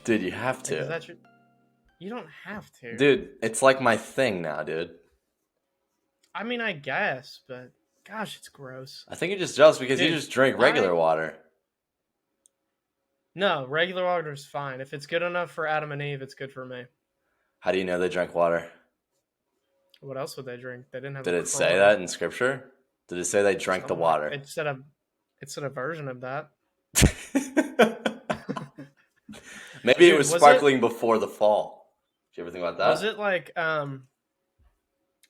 Dude, you have Like, is to. that your... You don't have to. Dude, it's like my thing now, dude. I mean, I guess, but gosh, it's gross. I think you're just jealous because you Dude, just drink regular water. No, regular water is fine. If it's good enough for Adam and Eve, it's good for me. How do you know they drank water? What else would they drink? They didn't have Did a it say crime. that in scripture? Did it say they drank the Something like water? it's a version of that. Maybe it Dude, was sparkling before the fall. Did you ever think about was that? it like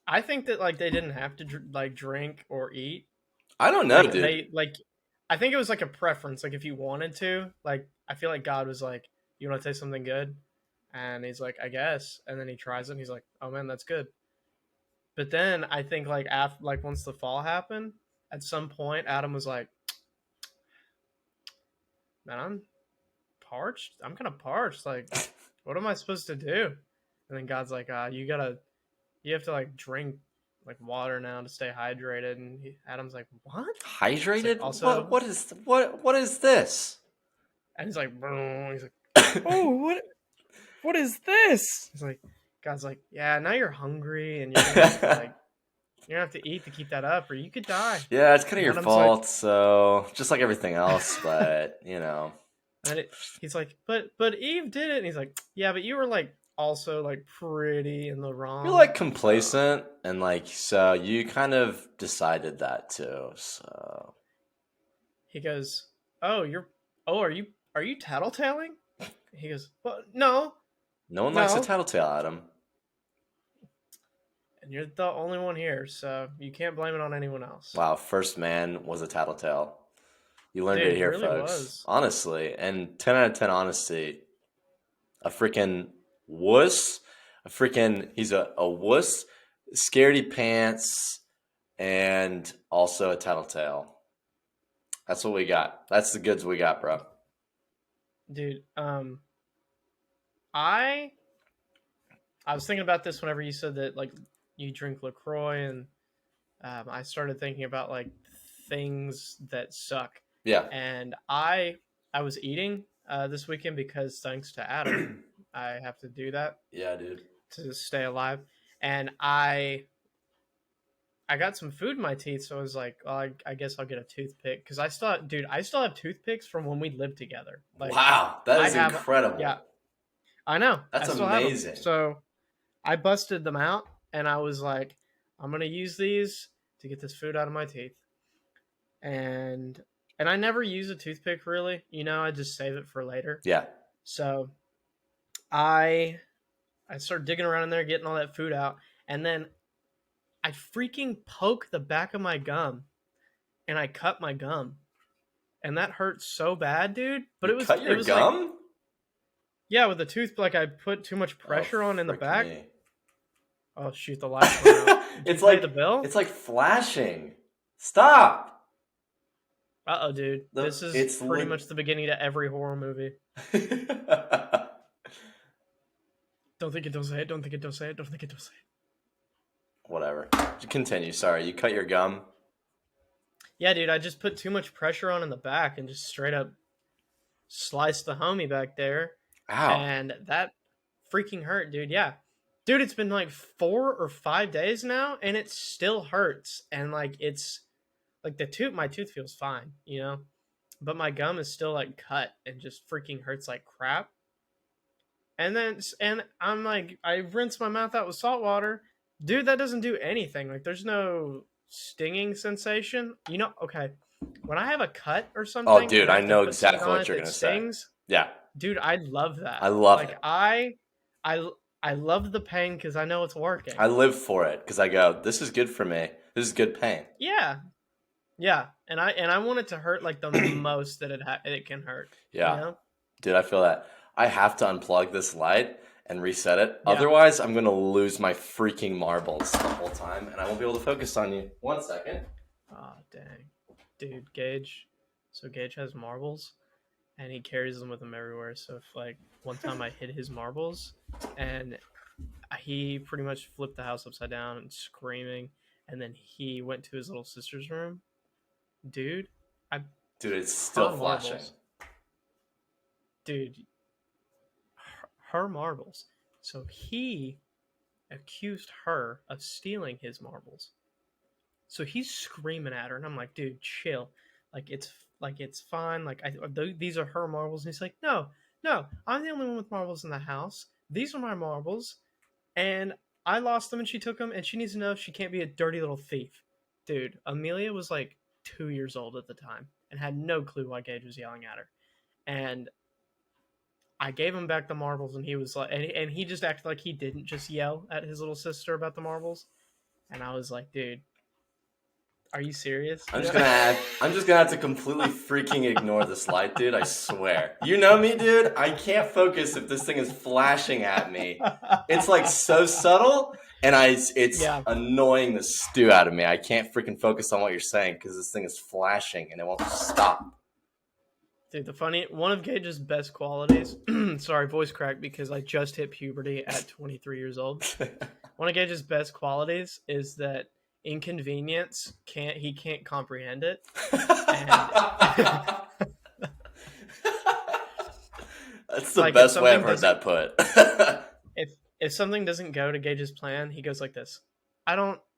I think that like they didn't have to like drink or eat. I don't know, Like dude. they like I think it was like a preference. Like if you wanted to, like I feel like God was like, "You want to taste something good?" And he's like, "I guess." And then he tries it and he's like, "Oh man, that's good." But then I think like after like once the fall happened, at some point Adam was like, "Man, I'm parched. I'm kind of parched. Like, what am I supposed to do?" And then God's like, you have to like drink like water now to stay hydrated." And Adam's like, "What?" It's like Hydrated? also, What is this? and he's like, "Bro," he's like, "Oh, what is this?" He's like, God's like, "Yeah, now you're hungry and you're gonna have to eat to keep that up, or you could die." Yeah, it's kind of And your Adam's like, fault. So just like everything else, but you know, and then he's like, but Eve did it. And he's like, "Yeah, but you were like also like pretty in the you're wrong." like So complacent and like so you kind of decided that too. So he goes, are you tattletaling?" He goes, "Well, no, no one likes a no." tattletale, Adam. And you're the only one here, so you can't blame it on anyone else. Wow, first man was a tattletale. You learned Dude, it he here, really folks. was. Honestly, and 10 out of 10 honesty. A freaking wuss. He's a wuss, scaredy pants, and also a tattletale. That's what we got. That's the goods we got, bro. Dude, I I was thinking about this whenever you said that like you drink LaCroix, and I started thinking about like things that suck. Yeah. And I was eating this weekend because thanks to Adam, I have to do that Yeah, dude. to stay alive. And I got some food in my teeth, so I was like, well, I guess I'll get a toothpick because I still have toothpicks from when we lived together. Like, Wow, that I is have, incredible. yeah, I know, I That's still have them. amazing. So I busted them out, and I was like, I'm gonna use these to get this food out of my teeth, and I never use a toothpick really. I just save it for later. Yeah. So I started digging around in there, getting all that food out, and then I freaking poke the back of my gum and I cut my gum. And that hurt so bad, dude. But You cut it your was like, gum? yeah, with the tooth, like I put too much Oh, pressure on in the frick back. me. Oh shoot, the lights went out. Did you pay the bill? It's like flashing. Stop. Uh-oh, dude. This is It's pretty much the beginning to every horror movie. Don't think it, don't say it, don't think it, don't say it, don't think it, don't say it. Whatever. Continue. Sorry, you cut your gum. Yeah, dude, I just put too much pressure on in the back and just straight up sliced the homie back there. Ow. And that freaking hurt, dude. Yeah. Dude, it's been like 4 or 5 days now, and it still hurts. And like it's like my tooth feels fine, but my gum is still like cut and just freaking hurts like crap. And I'm like, I rinse my mouth out with salt water, dude. That doesn't do anything. Like, there's no stinging sensation. Okay, when I have a cut or Oh, something dude, and I I have to know put something exactly on what it you're that gonna say. stings, Yeah, dude, I love I that. love Like it. I love the pain because I know it's working. I live for it because I go, this is good for me. This is good pain. Yeah, yeah, and I want it to hurt like the most that it can hurt. Yeah, dude, I feel that. I have to unplug this light and reset it. Yeah. Otherwise, I'm gonna lose my freaking marbles the whole time, and I won't be able to focus on you. 1 second. Oh dang, dude, Gage. So Gage has marbles, and he carries them with him everywhere. So if like one time I hid his marbles, and he pretty much flipped the house upside down and screaming, and then he went to his little sister's room. Dude, Dude, it's still flashing. Dude, her marbles. So he accused her of stealing his marbles. So he's screaming at her, and I'm like, dude, chill. It's fine. These are her marbles. And he's like, no, no, I'm the only one with marbles in the house. These are my marbles, and I lost them, and she took them, and she needs to know she can't be a dirty little thief. Dude, Amelia was like 2 years old at the time and had no clue why Gage was yelling at her. And I gave him back the marbles, and he was like, and he just acted like he didn't just yell at his little sister about the marbles. And I was like, dude, are you serious? I'm just gonna have to completely freaking ignore this light, dude. I swear. You know me, dude. I can't focus if this thing is flashing at me. It's like so subtle, and it's annoying the stew out of me. I can't freaking focus on what you're saying because this thing is flashing and it won't stop. Dude, one of Gage's best qualities, sorry, voice crack because I just hit puberty at 23 years old. One of Gage's best qualities is that inconvenience he can't comprehend it. That's the best way I've heard that put. if something doesn't go to Gage's plan, he goes like this.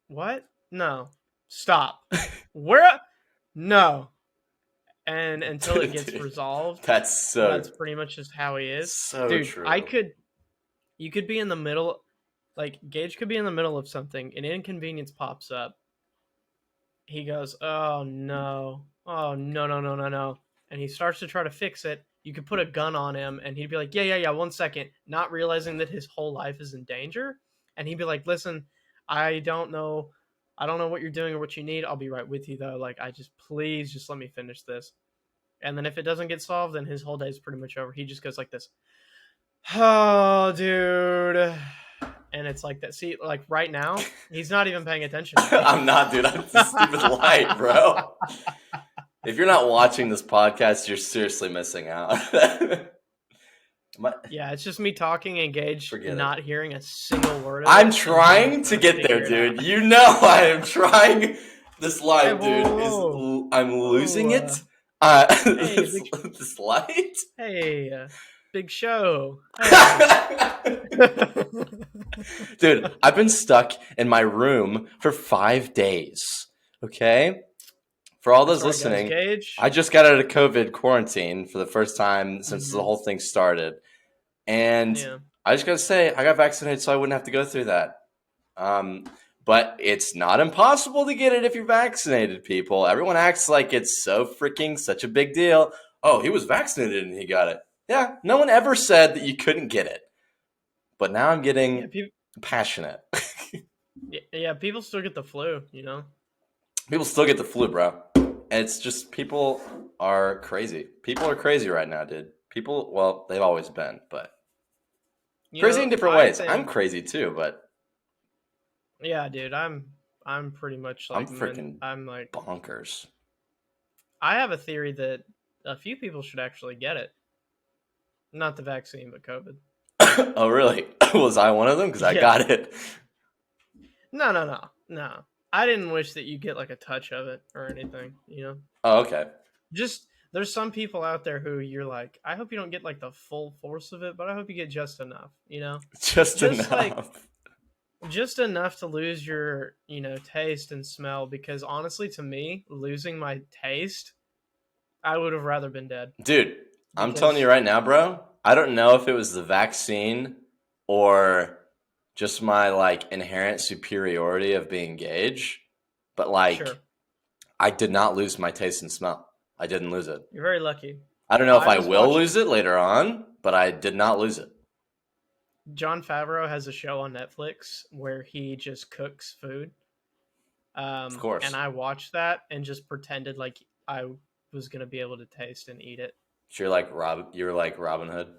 What? No. Stop. Where? No. And until it gets resolved, that's pretty much just how he is. So dude, true. You could be in the middle, like Gage could be in the middle of something, an inconvenience pops up. He goes, oh no, no. And he starts to try to fix it. You could put a gun on him and he'd be like, yeah, 1 second, not realizing that his whole life is in danger. And he'd be like, listen, I don't know what you're doing or what you need. I'll be right with you though. Like, please just let me finish this. And then if it doesn't get solved, then his whole day is pretty much over. He just goes like this. Oh, dude. And it's like that. See, like right now, he's not even paying attention. I'm not, dude. I'm just stupid light, bro. If you're not watching this podcast, you're seriously missing out. Yeah, it's just me talking and Gage not hearing a single word of I'm trying to get there, dude. You know I am trying. This light, dude, I'm losing it. This light? Hey, big show. Hey. Dude, I've been stuck in my room for 5 days, okay? For all those listening, I just got out of COVID quarantine for the first time since the whole thing started. And I just got to say, I got vaccinated so I wouldn't have to go through that. But it's not impossible to get it if you're vaccinated, people. Everyone acts like it's such a big deal. Oh, he was vaccinated and he got it. Yeah, no one ever said that you couldn't get it. But now I'm getting passionate. Yeah, people still get the flu, you know? People still get the flu, bro. And it's just people are crazy. People are crazy right now, dude. They've always been, but crazy in different ways. I'm crazy too, but yeah, dude, I'm pretty much like I'm like bonkers. I have a theory that a few people should actually get it. Not the vaccine, but COVID. Oh, really? Was I one of them? Because I got it. No. I didn't wish that you get like a touch of it or anything, you know? Oh, okay. Just, there's some people out there who you're like, I hope you don't get like the full force of it, but I hope you get just enough, you know? Just enough. Like, just enough to lose your, taste and smell, because honestly, to me, losing my taste, I would have rather been dead. Dude, I'm telling you right now, bro, I don't know if it was the vaccine or just my like inherent superiority of being Gage, but like I did not lose my taste and smell. I didn't lose it. You're very lucky. I don't know if I will lose it later on, but I did not lose it. Jon Favreau has a show on Netflix where he just cooks food. Of course. And I watched that and just pretended like I was going to be able to taste and eat it. So you're like Robin Hood?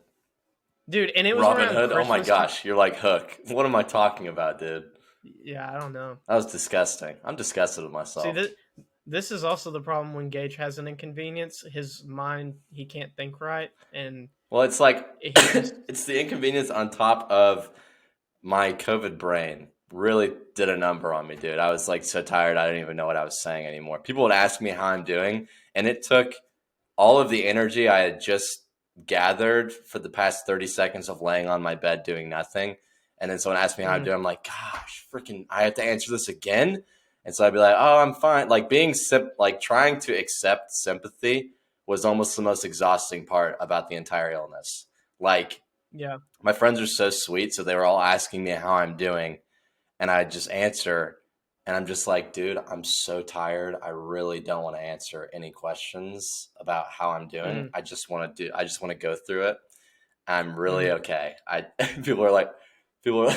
Dude, and it was Robin Hood? Oh my gosh, you're like Hook. What am I talking about, dude? Yeah, I don't know. That was disgusting. I'm disgusted with myself. See, this is also the problem when Gage has an inconvenience. His mind, he can't think right. And well, it's like, it's the inconvenience on top of my COVID brain really did a number on me, dude. I was like so tired, I didn't even know what I was saying anymore. People would ask me how I'm doing, and it took all of the energy I had just gathered for the past 30 seconds of laying on my bed doing nothing. And then someone asked me how I'm doing. I'm like, gosh, freaking, I have to answer this again. And so I'd be like, oh, I'm fine. Like like trying to accept sympathy was almost the most exhausting part about the entire illness. Like, Yeah. my friends are so sweet. So they were all asking me how I'm doing. And I just answer. And I'm just like, dude, I'm so tired. I really don't want to answer any questions about how I'm doing. Mm-hmm. I just want to go through it. I'm really Mm-hmm. okay. People are like, I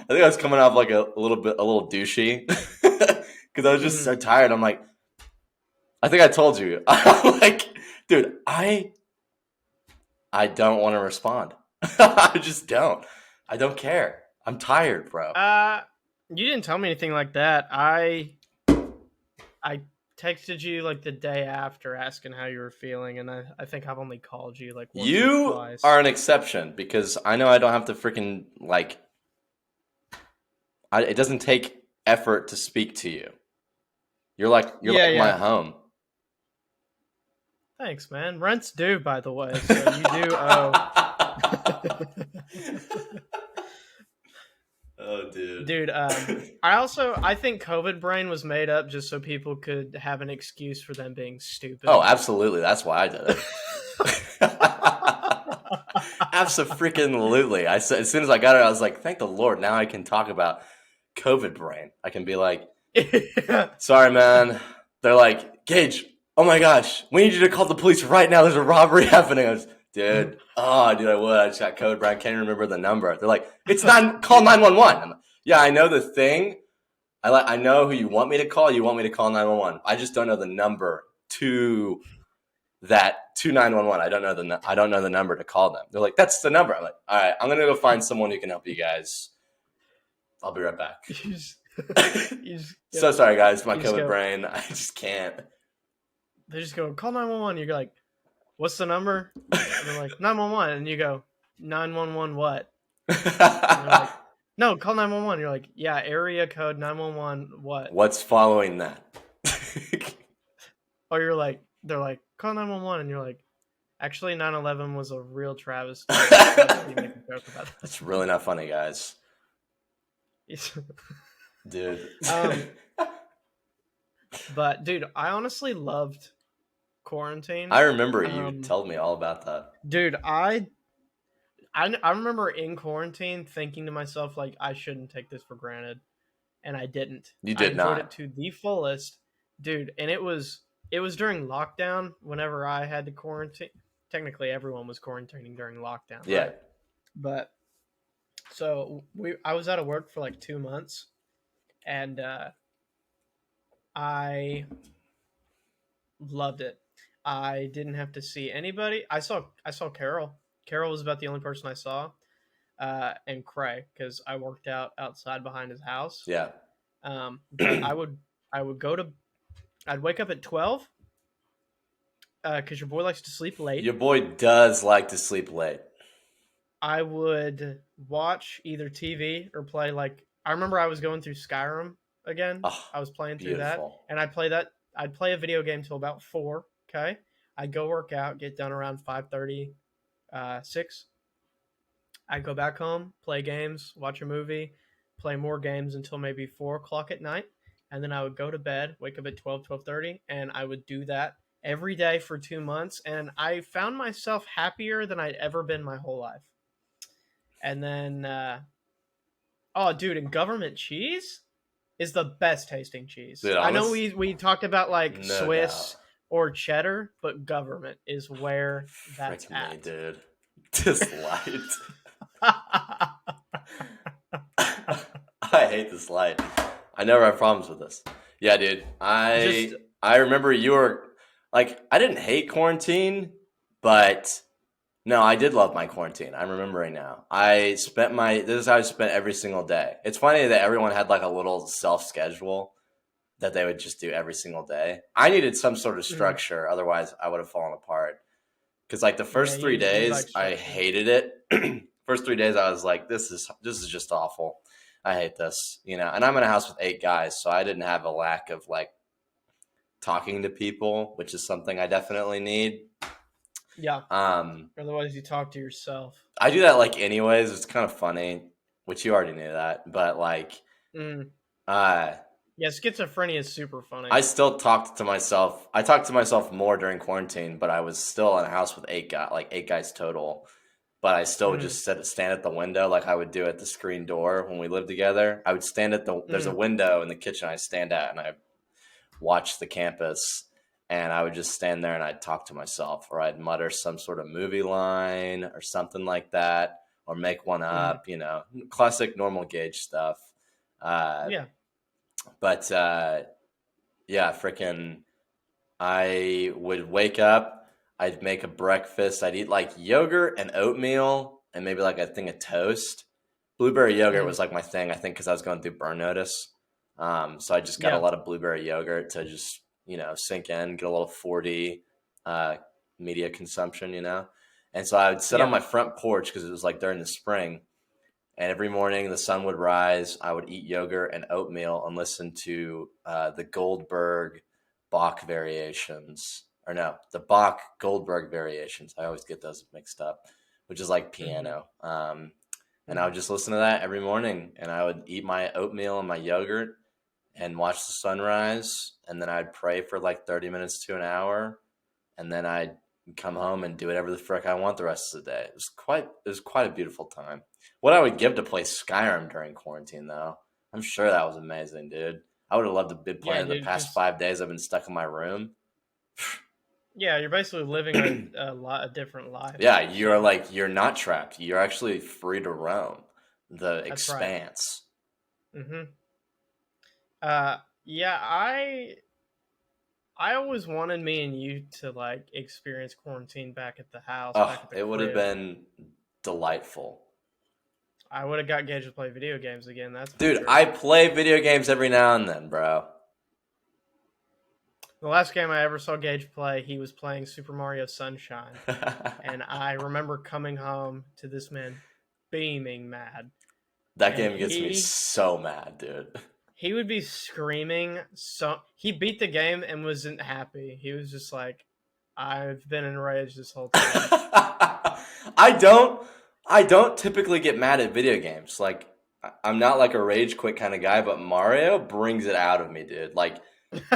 think I was coming off like a little douchey because I was just so tired. I'm like, I think I told you. I'm like, dude, I don't want to respond. I just don't. I don't care. I'm tired, bro. You didn't tell me anything like that. I texted you like the day after asking how you were feeling, and I think I've only called you like once or You twice. are an exception because I know I don't have to freaking like. It doesn't take effort to speak to you. You're like my home. Thanks, man. Rent's due, by the way, so you do owe. Oh, dude. Dude, I think COVID brain was made up just so people could have an excuse for them being stupid. Oh, absolutely. That's why I did it. Absolutely. I said as soon as I got it, I was like, thank the Lord. Now I can talk about COVID brain. I can be like, sorry, man. They're like, Gage, oh my gosh, we need you to call the police right now. There's a robbery happening. I was, dude, I would. I just got COVID brain. I can't even remember the number. They're like, call 911. Like, yeah, I know the thing. I know who you want me to call. You want me to call 911. I just don't know the number to 911. I don't know the number to call them. They're like, that's the number. I'm like, all right, I'm gonna go find someone who can help you guys. I'll be right back. So sorry, guys. My COVID brain. I just can't. They just go, call 911. You're like, what's the number? And they're like, 911. And you go, 911 what? And they're like, no, call 911. You're like, yeah, area code 911 what? What's following that? Or they're like, call 911. And you're like, actually, 9/11 was a real travesty. That's really not funny, guys. Dude. But, dude, I honestly loved quarantine. I remember you told me all about that. Dude, I remember in quarantine thinking to myself, like, I shouldn't take this for granted. And I didn't. You did not. I enjoyed it to the fullest. Dude, and it was during lockdown whenever I had to quarantine. Technically, everyone was quarantining during lockdown. Yeah. Right? But, so, I was out of work for like 2 months. And I loved it. I didn't have to see anybody. I saw Carol. Carol was about the only person I saw, and Cray, because I worked out outside behind his house. Yeah. But I'd wake up at 12, because your boy likes to sleep late. Your boy does like to sleep late. I would watch either TV or play, like, I remember I was going through Skyrim again. Oh, I was playing through beautiful. that, and I'd play a video game till about 4. Okay, I'd go work out, get done around 5:30, 6. I'd go back home, play games, watch a movie, play more games until maybe 4 o'clock at night, and then I would go to bed, wake up at 12:30, and I would do that every day for 2 months, and I found myself happier than I'd ever been my whole life. And then, oh, dude, and government cheese is the best tasting cheese. Dude, I know we talked about like no Swiss doubt. or cheddar, but government is where that's Frick at. Me, dude. This light. I hate this light. I never have problems with this. Yeah, dude. I remember you were like, I didn't hate quarantine, but no, I did love my quarantine. I'm remembering now. This is how I spent every single day. It's funny that everyone had like a little self-schedule that they would just do every single day. I needed some sort of structure. Otherwise, I would have fallen apart. Because like the first 3 days, I hated it. First 3 days, I was like, this is just awful. I hate this, And I'm in a house with 8 guys, so I didn't have a lack of like talking to people, which is something I definitely need. Yeah. Um, Otherwise, you talk to yourself. I do that like anyways. It's kind of funny, which you already knew that, but like, Mm. uh, Yeah, schizophrenia is super I funny. still talked to myself. I talked to myself more during quarantine, but I was still in a house with eight guys total. But I still would Mm. just stand at the window like I would do at the screen door when we lived together. I would stand at there's a Mm. window in the kitchen I stand at, and I watch the campus, and I would just stand there and I'd talk to myself, or I'd mutter some sort of movie line or something like that, or make one Mm. up, classic normal Gage stuff. Uh, Yeah. but yeah, freaking I would wake up, I'd make a breakfast, I'd eat like yogurt and oatmeal and maybe like a thing of toast. Blueberry yogurt Mm. was like my thing, I think, because I was going through burn notice. So I just got a Yeah. lot of blueberry yogurt to just, sink in, get a little 40 uh, media consumption. And so I would sit on Yeah. my front porch because it was like during the spring. And every morning the sun would rise. I would eat yogurt and oatmeal and listen to the Goldberg Bach variations. Or no, the Bach Goldberg variations. I always get those mixed up, which is like Mm-hmm. piano. And I Mm-hmm. would just listen to that every morning. And I would eat my oatmeal and my yogurt and watch the sunrise. And then I'd pray for like 30 minutes to an hour. And then I'd come home and do whatever the frick I want the rest of the day. It was quite a beautiful time. What I would give to play Skyrim during quarantine, though, I'm sure that was amazing, dude. I would have loved to be Yeah, playing the dude. past Because 5 days. I've been stuck in my room. yeah, you're basically living a different life. Yeah, So you're not trapped. You're actually free to roam the that's right. expanse. Mm-hmm. Yeah, I always wanted me and you to like experience quarantine back at the house, back Oh, at the it would have crib. been delightful. I would have got Gage to play video games again. That's for Dude, sure. I play video games every now and then, bro. The last game I ever saw Gage play, he was playing Super Mario Sunshine, and I remember coming home to this man beaming mad, That and game gets me he so mad, dude. he would be screaming. So he beat the game and wasn't happy. He was just like, "I've been enraged this whole time." I don't typically get mad at video games. Like I'm not like a rage quit kind of guy, but Mario brings it out of me, dude. Like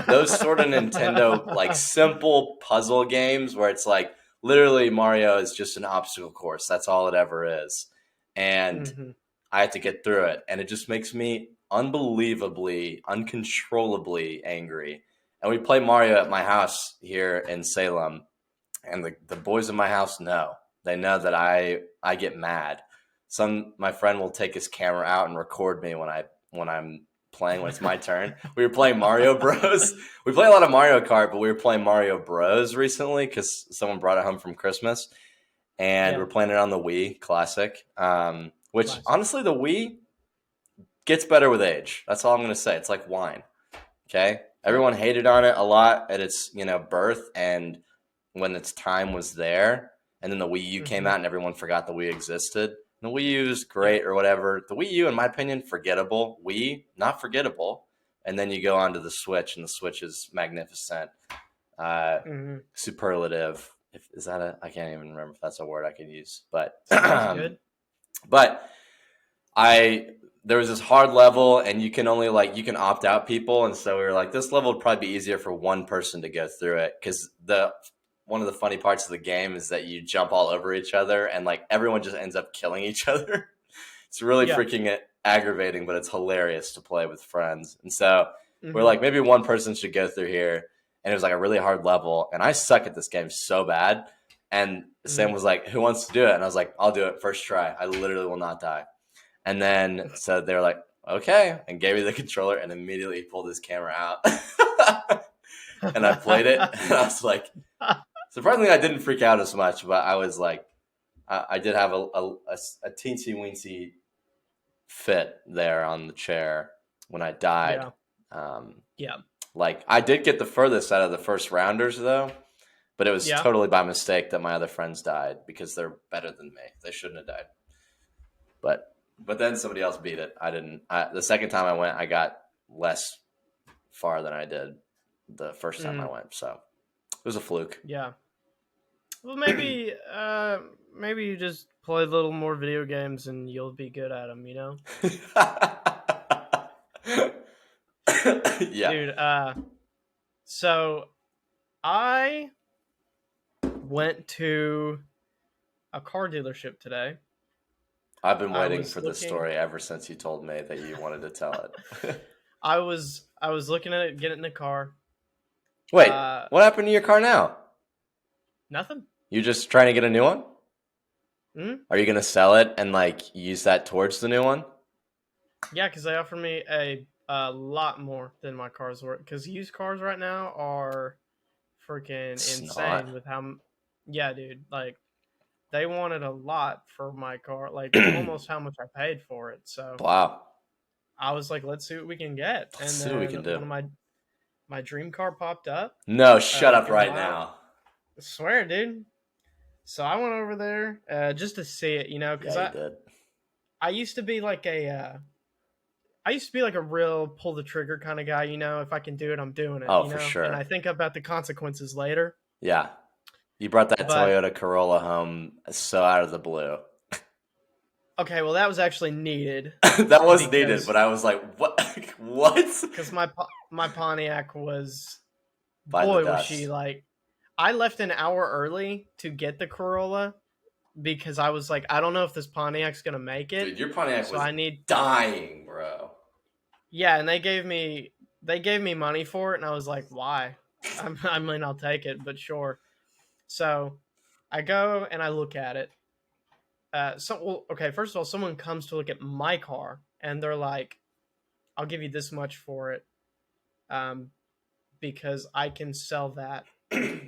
those sort of Nintendo like simple puzzle games where it's like literally Mario is just an obstacle course. That's all it ever is. And Hmm. I have to get through it, and it just makes me unbelievably, uncontrollably angry. And we play Mario at my house here in Salem, and the boys in my house know. They know that I get mad. My friend will take his camera out and record me when I'm playing when it's my turn. We were playing Mario Bros. We play a lot of Mario Kart, but we were playing Mario Bros recently because someone brought it home from Christmas, and Yeah, we're playing it on the Wii Classic. Which classic. honestly, the Wii gets better with age. That's all I'm gonna say. It's like wine. Okay, Yep. everyone hated on it a lot at its birth and when its time was there, and then the Wii U came Hmm. out and everyone forgot the Wii existed. The Wii U is Yeah. great or whatever. The Wii U, in my opinion, forgettable. Wii, not forgettable. And then you go on to the Switch, and the Switch is magnificent, Hmm. superlative. Is that I can't even remember if that's a word I can use, but Sounds good. but I there was this hard level, and you can only you can opt out people, and so we were like, this level would probably be easier for one person to go through it because the one of the funny parts of the game is that you jump all over each other, and like everyone just ends up killing each other. It's really Yeah. freaking aggravating, but it's hilarious to play with friends. And so we're Hmm. like, maybe one person should go through here, and it was like a really hard level, and I suck at this game so bad. And Sam Hmm. was like, "Who wants to do it?" And I was like, "I'll do it first try. I literally will not die." And then so they were like, okay, and gave me the controller, and immediately pulled his camera out. And I played it, and I was like, surprisingly, I didn't freak out as much, but I was like, I did have a teensy weensy fit there on the chair when I died. Yeah. Um, Yeah. like, I did get the furthest out of the first rounders, though, but it was Yeah. totally by mistake that my other friends died because they're better than me. They shouldn't have died. But then somebody else beat it. I didn't. The second time I went, I got less far than I did the first time I Mm. went. So it was a fluke. Yeah. Well, maybe you just play a little more video games and you'll be good at them. Yeah, Dude. So I went to a car dealership today. I've been I waiting was for this looking. story ever since you told me that you wanted to tell it. I was looking at it, getting in the car. Wait, Uh, what happened to your car now? Nothing. You just trying to get a new one? Hmm. Are you gonna sell it and like use that towards the new one? Yeah, because they offered me a lot more than my car's worth. Because used cars right now are freaking It's insane not. with how. Yeah, dude. Like they wanted a lot for my car, like almost how much I paid for it. So Wow. I was like, let's see what we can get. Let's And see what we then can do. one of my dream car popped up. No, shut up In right my now. I swear, dude. So I went over there just to see it, Yeah, because you I did. I used to be like I used to be like a real pull the trigger kind of guy. If I can do it, I'm doing it. Oh, for And sure. I think about the consequences later. Yeah. You brought that But Toyota Corolla home so out of the blue. okay, well that was actually needed That was needed, because but I was like, what? What? because my Pontiac was, Biting the boy was she dust. like, I left an hour early to get the Corolla because I was like, I don't know if this Pontiac's gonna make it, Dude, your Pontiac so was I need. dying, bro. Yeah, and they gave me money for it, and I was like, why? I mean, I'll take it, but sure. So I go and I look at it. Okay, first of all, someone comes to look at my car, and they're like, I'll give you this much for it, um, because I can sell that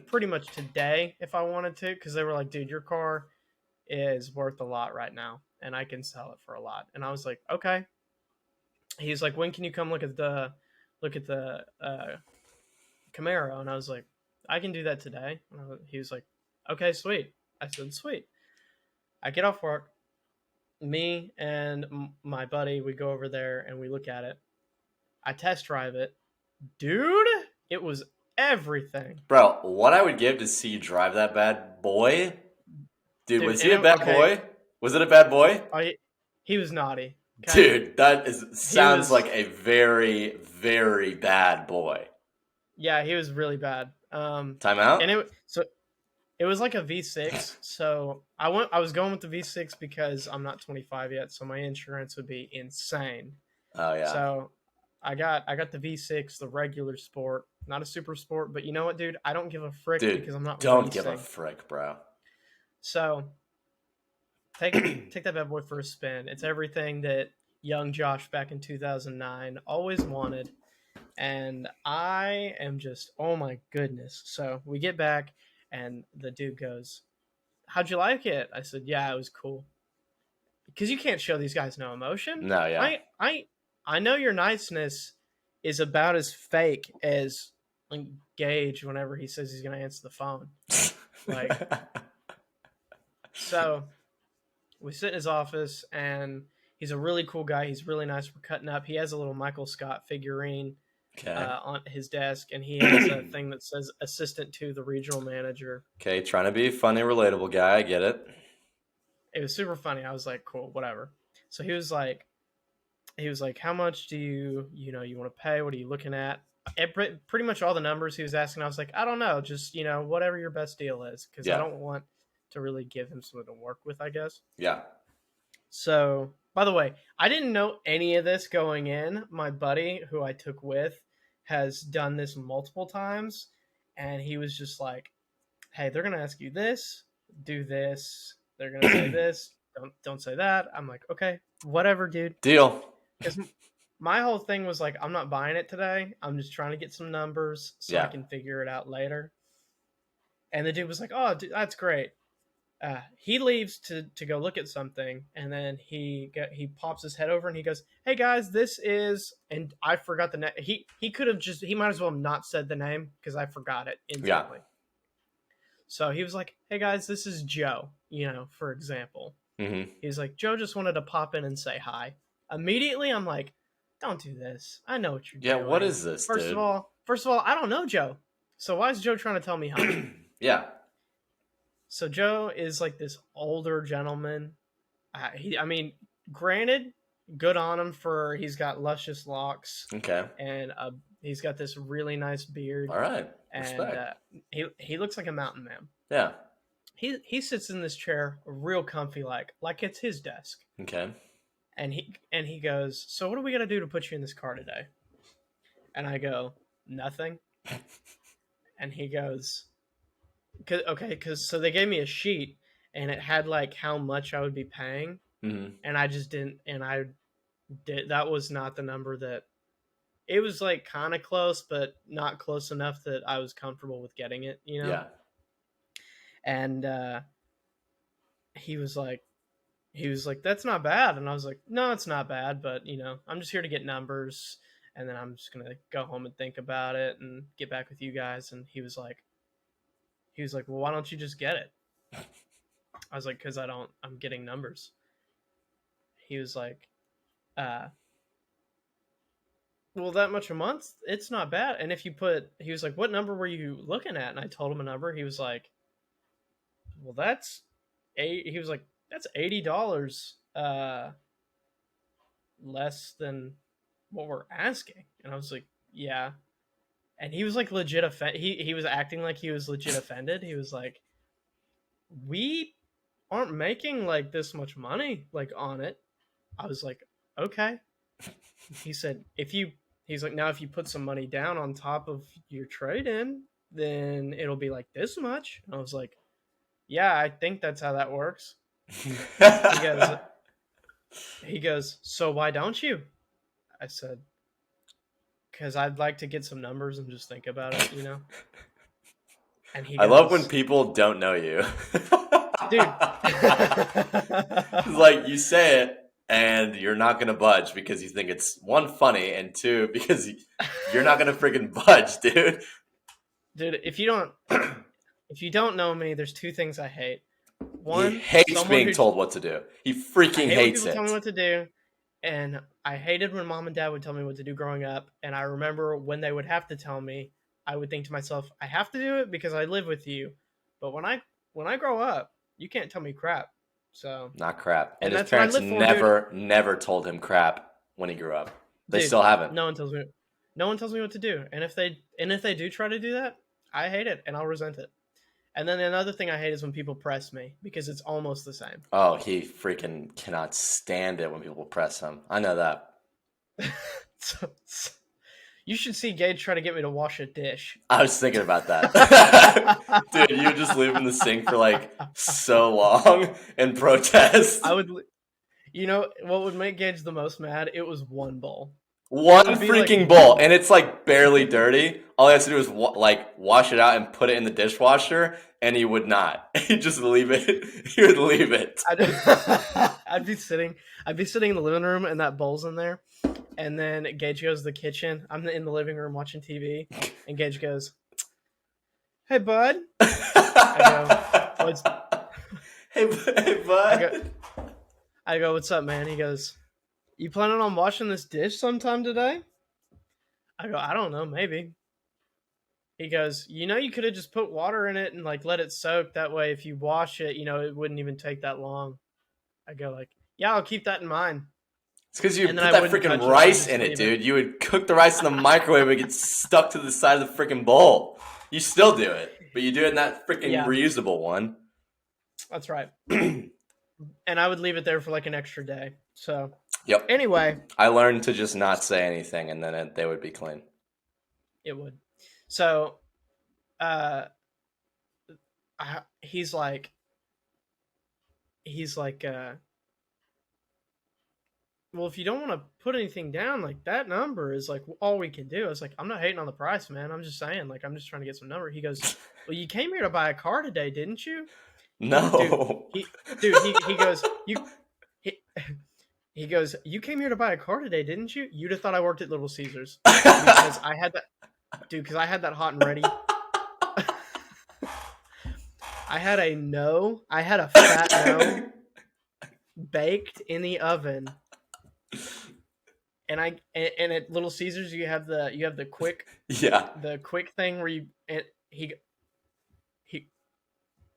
pretty much today if I wanted to, because they were like, dude, your car is worth a lot right now, and I can sell it for a lot. And I was like, okay. He's like, when can you come look at the Camaro? And I was like, I can do that today. He was like, okay, sweet. I said, sweet. I get off work. Me and my buddy, we go over there and we look at it. I test drive it. Dude, it was everything. Bro, what I would give to see you drive that bad boy. Dude, Dude, was he and a bad okay, boy? Was it a bad boy? he was naughty. Okay, Dude, that is he sounds like was, a very, very bad boy. yeah, he was really bad. Timeout? And it was like a V6. So I was going with the V6 because I'm not 25 yet, so my insurance would be insane. Oh yeah. So I got the V6, the regular sport, not a super sport, but you know what, dude? I don't give a frick Dude, because I'm not don't give a racing. frick, bro. So take that bad boy for a spin. It's everything that young Josh back in 2009 always wanted, and I am just, oh my goodness. So we get back, and the dude goes, "How'd you like it?" I said, "Yeah, it was cool." Because you can't show these guys no emotion. No, yeah. I know your niceness is about as fake as like Gage whenever he says he's gonna answer the phone. Like, so we sit in his office and he's a really cool guy. He's really nice for cutting up. He has a little Michael Scott figurine Okay. on his desk, and he has a thing that says assistant to the regional manager. Okay, trying to be a funny, relatable guy. I get it. It was super funny. I was like, cool, whatever. So he was like, how much do you want to pay? What are you looking at? Pretty much all the numbers he was asking. I was like, I don't know, just whatever your best deal is, because I Yeah. don't want to really give him something to work with, I guess. Yeah. So, by the way, I didn't know any of this going in. My buddy, who I took with, has done this multiple times, and he was just like, "Hey, they're gonna ask you this, do this. They're gonna say this, don't say that." I'm like, "Okay, whatever, dude." Deal. Because my whole thing was like, I'm not buying it today. I'm just trying to get some numbers so I Yeah. can figure it out later. And the dude was like, "Oh, dude, that's great." He leaves to go look at something, and then he pops his head over and he goes, "Hey guys, this is," and I forgot the name. He could have he might as well have not said the name because I forgot it Yeah. instantly. So he was like, "Hey guys, this is Joe." For example, Mm-hmm. he's like, "Joe just wanted to pop in and say hi." Immediately, I'm like, "Don't do this. I know what you're Yeah, doing." what is this, First dude? of all, I don't know Joe. So why is Joe trying to tell me hi? Yeah. So Joe is like this older gentleman. I mean, granted, good on him for he's got luscious locks Okay. and he's got this really nice beard, All right. and Respect. he looks like a mountain man. Yeah. He sits in this chair real comfy, like it's his desk, Okay. and he goes, "So what are we gonna do to put you in this car today?" And I go, "Nothing." And he goes, Cause so they gave me a sheet and it had like how much I would be paying, Mm-hmm. and I just didn't, and I did that was not the number that it was like kind of close, but not close enough that I was comfortable with getting it, you know. Yeah. And he was like, "That's not bad," and I was like, "No, it's not bad, but you know, I'm just here to get numbers, and then I'm just gonna go home and think about it and get back with you guys." And he was like, "Well, why don't you just get it?" I was like, "Cause I'm getting numbers." He was like, uh, "Well, that much a month, it's not bad." And if you put, he was like, "What number were you looking at?" And I told him a number. He was like, "Well, that's eight." He was like, "That's $80 less than what we're asking." And I was like, "Yeah." And he was like legit offended. He was acting like he was legit offended. He was like, "We aren't making like this much money like on it." I was like, "Okay." He said, he's like, "Now if you put some money down on top of your trade in, then it'll be like this much." And I was like, "Yeah, I think that's how that works." He goes, "So why don't you?" I said, "Because I'd like to get some numbers and just think about it, you know." And he I love when goes, people don't know you. "Dude." It's like you say it and you're not gonna budge because you think it's one funny and two because you're not gonna freaking budge, dude. Dude, if you don't know me, there's two things I hate. He One, hates being told what to do. He I freaking hate when hates people tell me it. what to do, and I hated when mom and dad would tell me what to do growing up. And I remember when they would have to tell me, I would think to myself, I have to do it because I live with you. But when I grow up, you can't tell me crap. So, Not crap. And and his that's what I parents live for, dude. never told him crap when he grew up. They Dude, still haven't. no one tells me what to do. And if they do try to do that, I hate it and I'll resent it. And then another thing I hate is when people press me because it's almost the same. Oh, he freaking cannot stand it when people press him. I know that. So, you should see Gage try to get me to wash a dish. I was thinking about that. Dude, you would just leave him in the sink for like so long and protest. I would, you know, what would make Gage the most mad? It was one bowl. One It would be like freaking one bowl, bowl. and it's like barely dirty. All he has to do is wash it out and put it in the dishwasher, and he would not. He'd just leave it. He would leave it. I'd be sitting in the living room and that bowl's in there, and then Gage goes to the kitchen. I'm in the living room watching TV, and Gage goes, "Hey, bud." I go, "What's?" Hey, I bud. go, "What's up, man?" He goes, "You planning on washing this dish sometime today?" I go, "I don't know, maybe." He goes, "You could have just put water in it and like let it soak. That way, if you wash it, it wouldn't even take that long." I go like, "Yeah, I'll keep that in mind." It's because you And then put I that wouldn't freaking touch it. I would rice just in it, leave it. dude. You would cook the rice in the microwave and it gets stuck to the side of the freaking bowl. You still do it, but you do it in that freaking Yeah, reusable one. that's right. And I would leave it there for like an extra day. So Yep. anyway, I learned to just not say anything, and then they would be clean. it would. So, uh, he's like, well, if you don't want to put anything down, like that number is like all we can do. I was like, I'm not hating on the price, man. I'm just saying, like, I'm just trying to get some number. He goes, "Well, you came here to buy a car today, didn't you?" Dude, No. he goes, he, he goes, "You came here to buy a car today, didn't you? You'd have thought I worked at Little Caesars because I had that, dude. Because I had that hot and ready. I had a fat no baked in the oven." And at Little Caesars you have the quick Yeah. thing where you and he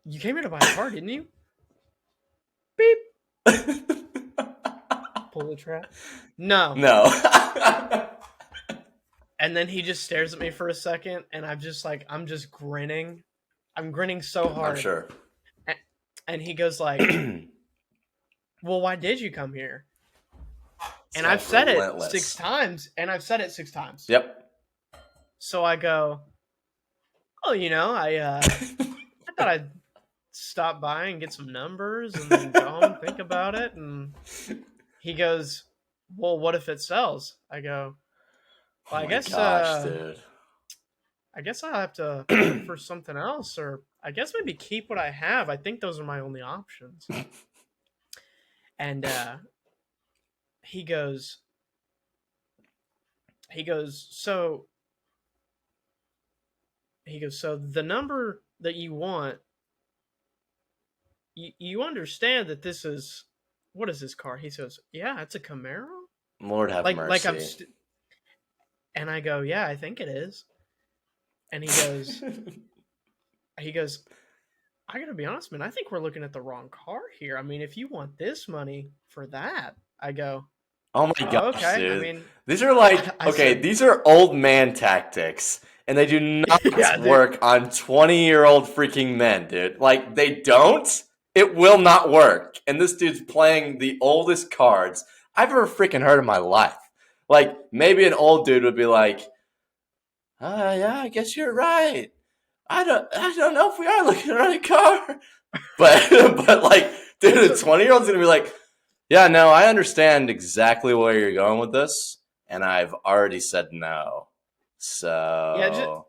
You came here to buy a car, didn't you? Beep. Pull the trap. No. No. And then he just stares at me for a second, and I'm just grinning. I'm grinning so hard. I'm sure. And he goes like, well, why did you come here? And I've said it 6 times. Yep. So I go, oh, I thought I'd stop by and get some numbers and then go home and think about it. And he goes, well, what if it sells? I go, well, oh my gosh, dude. I guess I'll have to look for something else, or I guess maybe keep what I have. I think those are my only options. And he goes, so the number that you want, you understand that this is, what is this car? He says, yeah, it's a Camaro. Lord have mercy. And I go, yeah, I think it is. And he goes, I gotta be honest, man, I think we're looking at the wrong car here. I mean, if you want this money for that, I go, oh my gosh, okay. dude. I mean, these are like, these are old man tactics, and they do not work on 20-year-old freaking men, dude. Like, they don't. It will not work. And this dude's playing the oldest cards I've ever freaking heard in my life. Like, maybe an old dude would be like, yeah, I guess you're right. I don't know if we are looking at a car. But like, dude, a 20-year-old's gonna be like, yeah, no, I understand exactly where you're going with this, and I've already said no. So, yeah,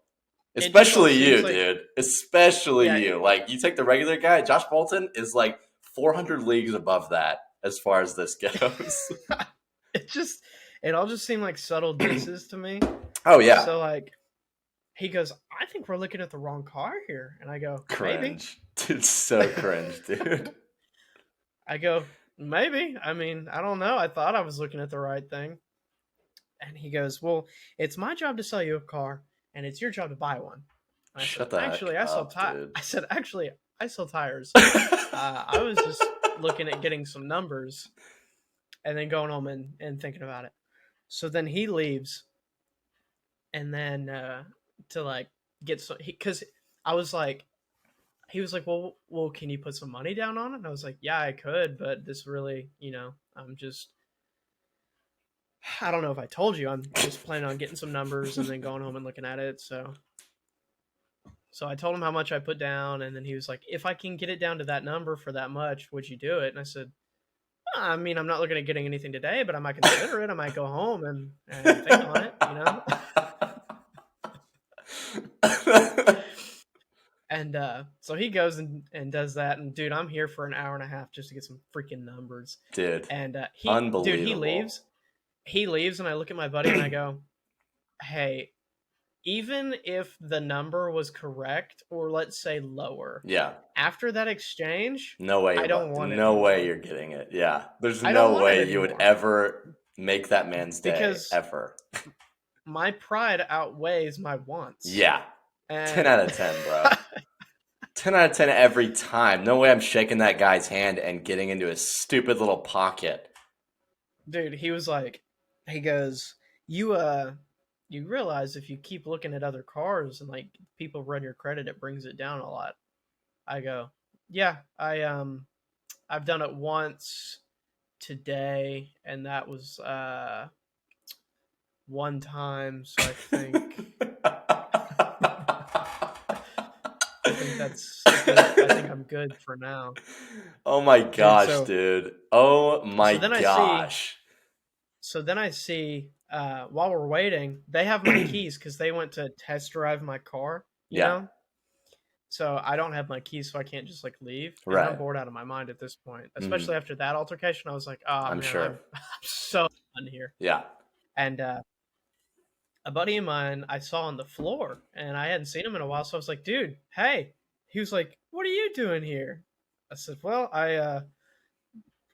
especially you, dude. Especially you. Like, you take the regular guy, Josh Bolton is like 400 leagues above that as far as this goes. It all just seemed like subtle disses to me. Oh, yeah. So, like, he goes, I think we're looking at the wrong car here. And I go, cringe. Maybe? Dude, so cringe, dude. I go, maybe. I mean, I don't know. I thought I was looking at the right thing. And he goes, well, it's my job to sell you a car, and it's your job to buy one. And I Shut said, the actually, heck I sell up, dude. I said, actually, I sell tires. I was just looking at getting some numbers and then going home and thinking about it. So then he leaves, and then to like get some, because I was like, he was like, well, can you put some money down on it? And I was like, yeah, I could, but this really, I don't know if I told you, I'm just planning on getting some numbers and then going home and looking at it. So I told him how much I put down, and then he was like, if I can get it down to that number for that much, would you do it? And I said, I mean, I'm not looking at getting anything today, but I might consider it. I might go home and think on it, And so he goes and does that. And, dude, I'm here for an hour and a half just to get some freaking numbers. Dude, and unbelievable. He leaves, and I look at my buddy, and I go, hey, even if the number was correct, or let's say lower, after that exchange, no way I don't want it. No way you're getting it. Yeah, there's no way you would ever make that man's day, because ever. My pride outweighs my wants. Yeah, 10 out of 10, bro. 10 out of 10 every time. No way I'm shaking that guy's hand and getting into his stupid little pocket. Dude, he was like, he goes, you realize if you keep looking at other cars and like people run your credit, it brings it down a lot. I go, yeah, I've done it once today, and that was one time. So I think I think I'm good for now. Oh my gosh, dude. Oh my gosh. So then I see, while we're waiting, they have my keys because they went to test drive my car, you know? So I don't have my keys, so I can't just like leave. And I'm bored out of my mind at this point, especially after that altercation. I was like, oh, I'm so done here. Yeah. And a buddy of mine I saw on the floor, and I hadn't seen him in a while, so I was like, dude, hey. He was like, what are you doing here? I said, well, I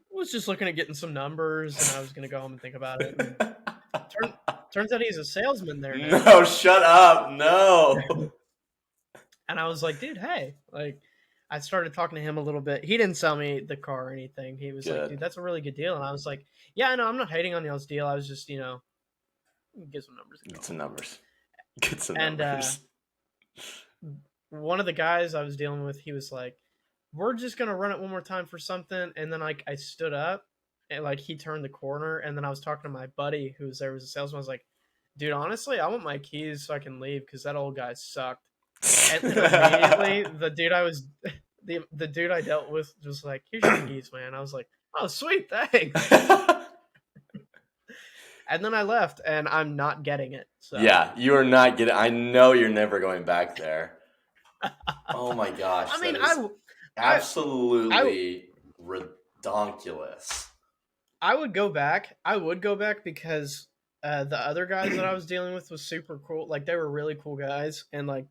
was just looking at getting some numbers, and I was going to go home and think about it. Turns out he's a salesman there now. No, shut up. No. And I was like, dude, hey. Like, I started talking to him a little bit. He didn't sell me the car or anything. He was like, Good. dude, that's a really good deal. And I was like, yeah, no, I'm not hating on y'all's deal. I was just, get some numbers. Get some numbers. Get some And numbers. one of the guys I was dealing with, he was like, we're just going to run it one more time for something. And then like I stood up and like he turned the corner. And then I was talking to my buddy who was there, was a salesman. I was like, dude, honestly, I want my keys so I can leave because that old guy sucked. And then immediately the dude I was the dude I dealt with was like, here's your keys, man. I was like, oh sweet, thanks. And then I left and I'm not getting it. So Yeah, you are not getting. I know you're never going back there. Oh my gosh, I mean, that is absolutely redonkulous. I would go back. I would go back because the other guys that I was dealing with was super cool. Like they were really cool guys, and like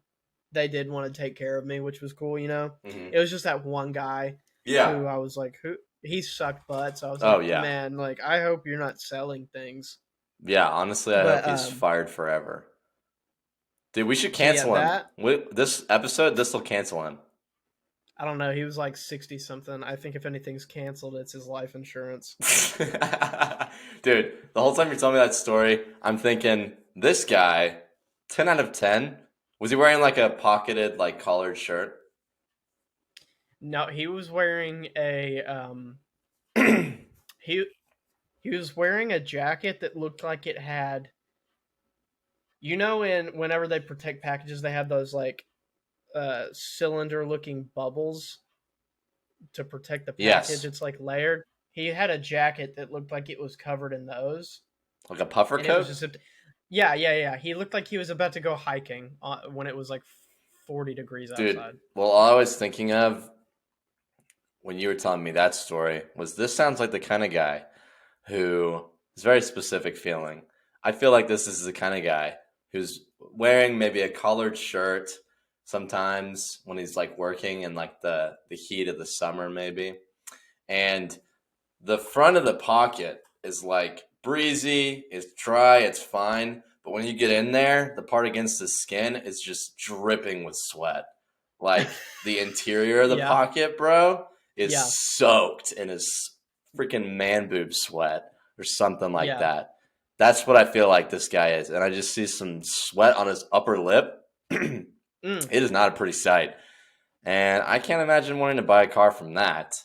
they did want to take care of me, which was cool. Mm-hmm. It was just that one guy who I was like, who he sucked butt. So I was like, man, like I hope you're not selling things. Yeah, honestly, I hope he's fired forever. Dude, we should cancel him. This episode, this will cancel him. I don't know. He was like 60 something. I think if anything's canceled, it's his life insurance. Dude, the whole time you're telling me that story, I'm thinking, this guy, 10 out of 10, was he wearing like a pocketed, like collared shirt? No, he was wearing a he was wearing a jacket that looked like it had, whenever they protect packages, they have those like cylinder looking bubbles to protect the package. Yes. It's like layered. He had a jacket that looked like it was covered in those. Like a puffer coat? It was just yeah. He looked like he was about to go hiking when it was like 40 degrees outside. Dude, well, all I was thinking of when you were telling me that story was this sounds like the kind of guy who is very specific feeling. I feel like this is the kind of guy who's wearing maybe a collared shirt sometimes when he's like working in like the heat of the summer maybe. And the front of the pocket is like breezy, it's dry, it's fine. But when you get in there, the part against the skin is just dripping with sweat. Like the interior of the pocket, bro, is soaked in his freaking man boob sweat or something like that. That's what I feel like this guy is. And I just see some sweat on his upper lip. It is not a pretty sight. And I can't imagine wanting to buy a car from that.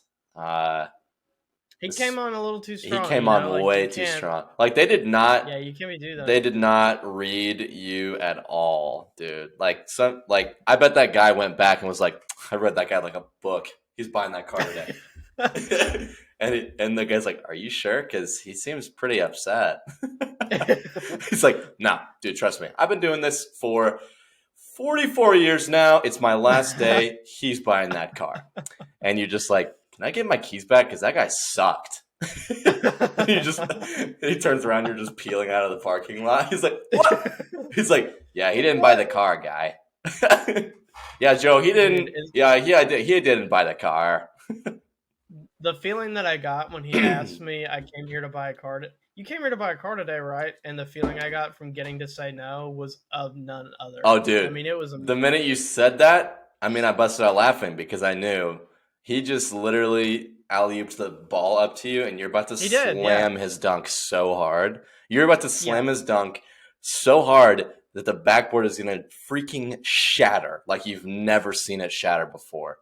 He came on a little too strong. He came on way too strong. Like they did not. Yeah, you can't do that. They did not read you at all, dude. Like I bet that guy went back and was like, I read that guy like a book. He's buying that car today. And the guy's like, are you sure? Because he seems pretty upset. He's like, nah, dude, trust me. I've been doing this for 44 years now. It's my last day. He's buying that car. And you're just like, can I get my keys back? Because that guy sucked. He turns around. You're just peeling out of the parking lot. He's like, what? He's like, yeah, he didn't buy the car, guy. Yeah, Joe, he didn't. Yeah, he didn't buy the car. The feeling that I got when he asked me, I came here to buy a car. You came here to buy a car today, right? And the feeling I got from getting to say no was of none other. Oh, dude. I mean, it was amazing. The minute you said that, I busted out laughing because I knew he just literally alley-ooped the ball up to you and you're about to slam his dunk so hard. You're about to slam his dunk so hard that the backboard is going to freaking shatter like you've never seen it shatter before.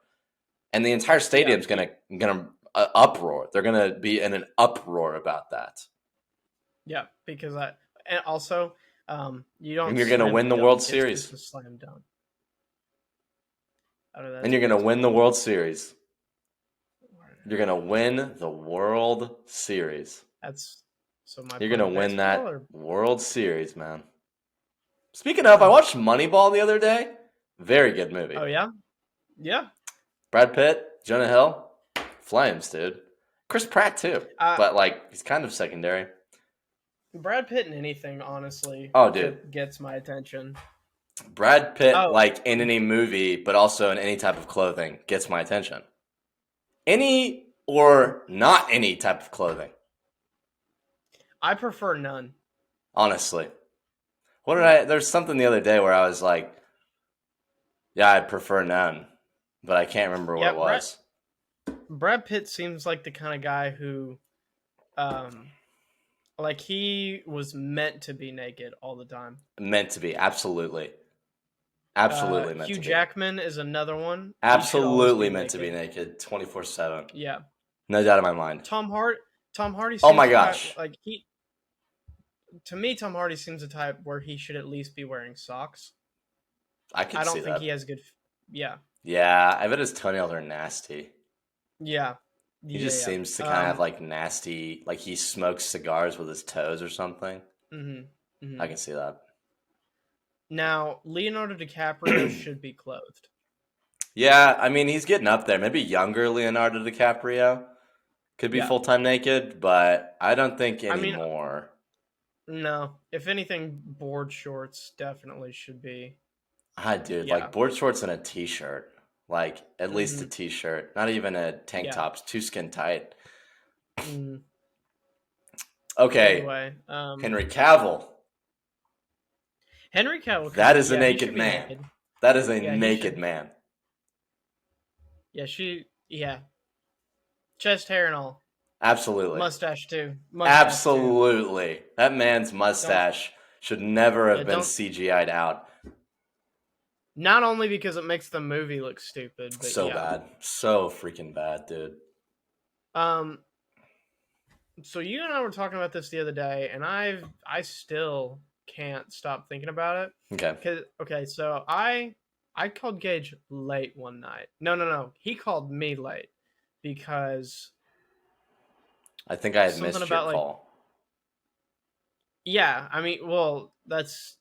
And the entire stadium's going to uproar. They're going to be in an uproar about that. Yeah, because and also you don't. And you're going to win the World Series. Just a slam dunk. And you're going to win the World Series. You're going to win the World Series. You're going to win that World Series, man. Speaking of, I watched Moneyball the other day. Very good movie. Oh, yeah? Yeah. Brad Pitt, Jonah Hill, flames, dude. Chris Pratt, too. But, he's kind of secondary. Brad Pitt in anything, honestly. Oh, dude. Gets my attention. Brad Pitt, in any movie, but also in any type of clothing, gets my attention. Any or not any type of clothing. I prefer none. Honestly. There's something the other day where I was like, yeah, I prefer none. but I can't remember what Yeah, it was. Brad Pitt seems like the kind of guy who, um, like he was meant to be naked all the time. Meant to be, absolutely, absolutely meant Hugh to be, Jackman is another one. He should always absolutely be meant to be naked. naked, 24/7, Yeah. no doubt in my mind. Tom Hart. Tom Hardy Oh seems my the type gosh, like he. To me, Tom Hardy seems the type where he should at least be wearing socks. I could I see don't think he that. has good. Yeah. Yeah, I bet his toenails are nasty. Yeah. He Yeah. just Yeah. seems to kind of have like nasty, like he smokes cigars with his toes or something. Mhm. I Mhm. can see that. Now, Leonardo DiCaprio should be clothed. Yeah, I mean, he's getting up there. Maybe younger Leonardo DiCaprio could be Yeah. full time naked, but I don't think I mean, anymore. no. If anything, board shorts definitely should be. Ah, dude, like Yeah. board shorts and a t shirt. Like, at least a Mm-hmm. t shirt. Not even a tank Yeah. top. It's too skin tight. Mm. Okay, Anyway, Henry Cavill. Henry Cavill could That be. is a Yeah, he naked should be man. naked. That is a Yeah, he naked should. man. Yeah, she. Yeah, chest hair and all. Absolutely. Mustache too. Mustache too. Absolutely. That man's Don't. mustache should never Yeah, have been don't. CGI'd out. Not only because it makes the movie look stupid, but So yeah. bad. So freaking bad, dude. Um. So you and I were talking about this the other day, and I still can't stop thinking about it. Okay. Okay, so I called Gage late one night. No. He called me late because I think I had something missed your about like call. yeah, I mean, well, that's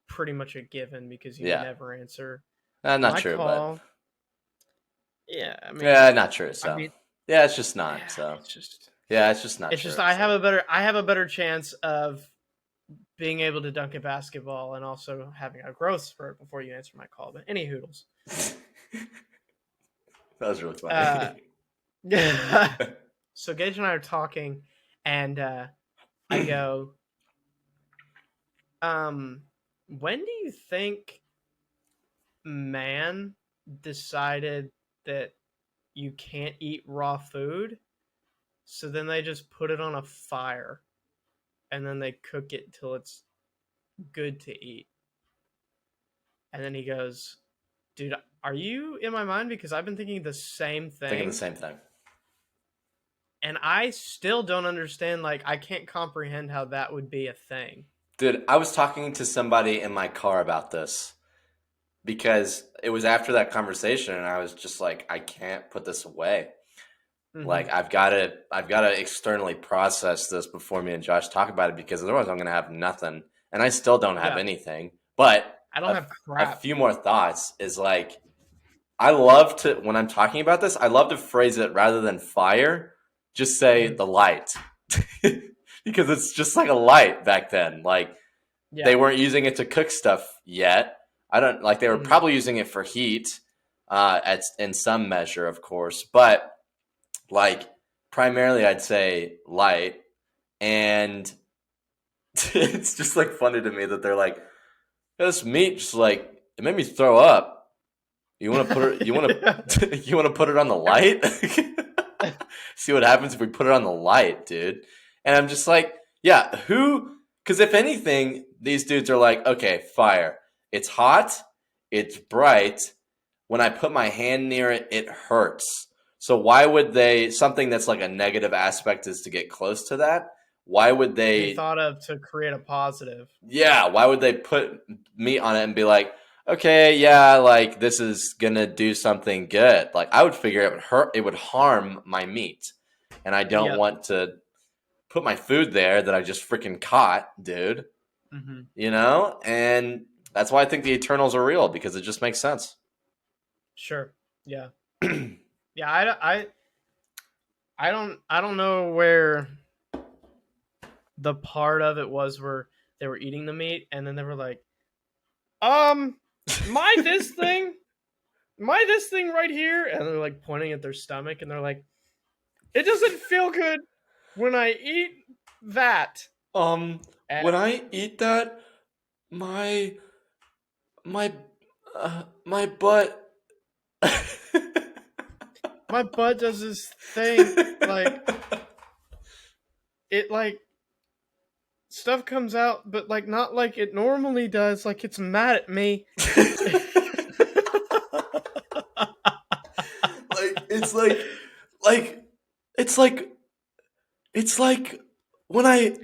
pretty much a given because you Yeah. never answer Not my true, but call. Yeah, I mean, yeah, not true. I So mean, yeah, it's just not. yeah, So it's just yeah, it's just not true. So I have a better chance of being able to dunk a basketball and also having a growth spurt before you answer my call. But any hoodles. that was really Uh, funny. so Gage and I are talking, and I go, when do you think man decided that you can't eat raw food? So then they just put it on a fire, and then they cook it till it's good to eat. And then he goes, dude, are you in my mind? Because I've been thinking the same Thinking the thing. same thing. And I still don't understand. Like, I can't comprehend how that would be a thing. Dude, I was talking to somebody in my car about this because it was after that conversation and I was just like, I can't put this away. Mm-hmm. Like I've got to externally process this before me and Josh talk about it because otherwise I'm going to have nothing. And I still don't have anything. But I don't have a crap. few more thoughts is like I love to when I'm talking about this, I love to phrase it rather than fire, just say the light. Because it's just like a light back then. Like they weren't using it to cook stuff yet. I don't like they were probably using it for heat, in some measure, of course, but like primarily I'd say light. And it's just like funny to me that they're like, this meat just like it made me throw up. You want to put it? You want to? You want to put it on the light? See what happens if we put it on the light, dude. And I'm just like, yeah, who? Because if anything, these dudes are like, okay, fire. It's hot. It's bright. When I put my hand near it, it hurts. So why would they? Something that's like a negative aspect is to get close to that. Why would Be they? thought of to create a positive. Yeah, why would they put meat on it and be like, okay, yeah, like this is gonna do something good? Like I would figure it would hurt, it would harm my meat, and I don't want to put my food there that I just freaking caught, dude. Mm-hmm. You know, and that's why I think the Eternals are real because it just makes sense. Sure. Yeah. Yeah. I don't know where the part of it was where they were eating the meat and then they were like, my this thing right here, and they're like pointing at their stomach and they're like, it doesn't feel good when I eat that. When I eat that, my my butt My butt does this thing, like, it, like, stuff comes out, but, like, not like it normally does, like, it's mad at me. Like it's like it's like it's like when I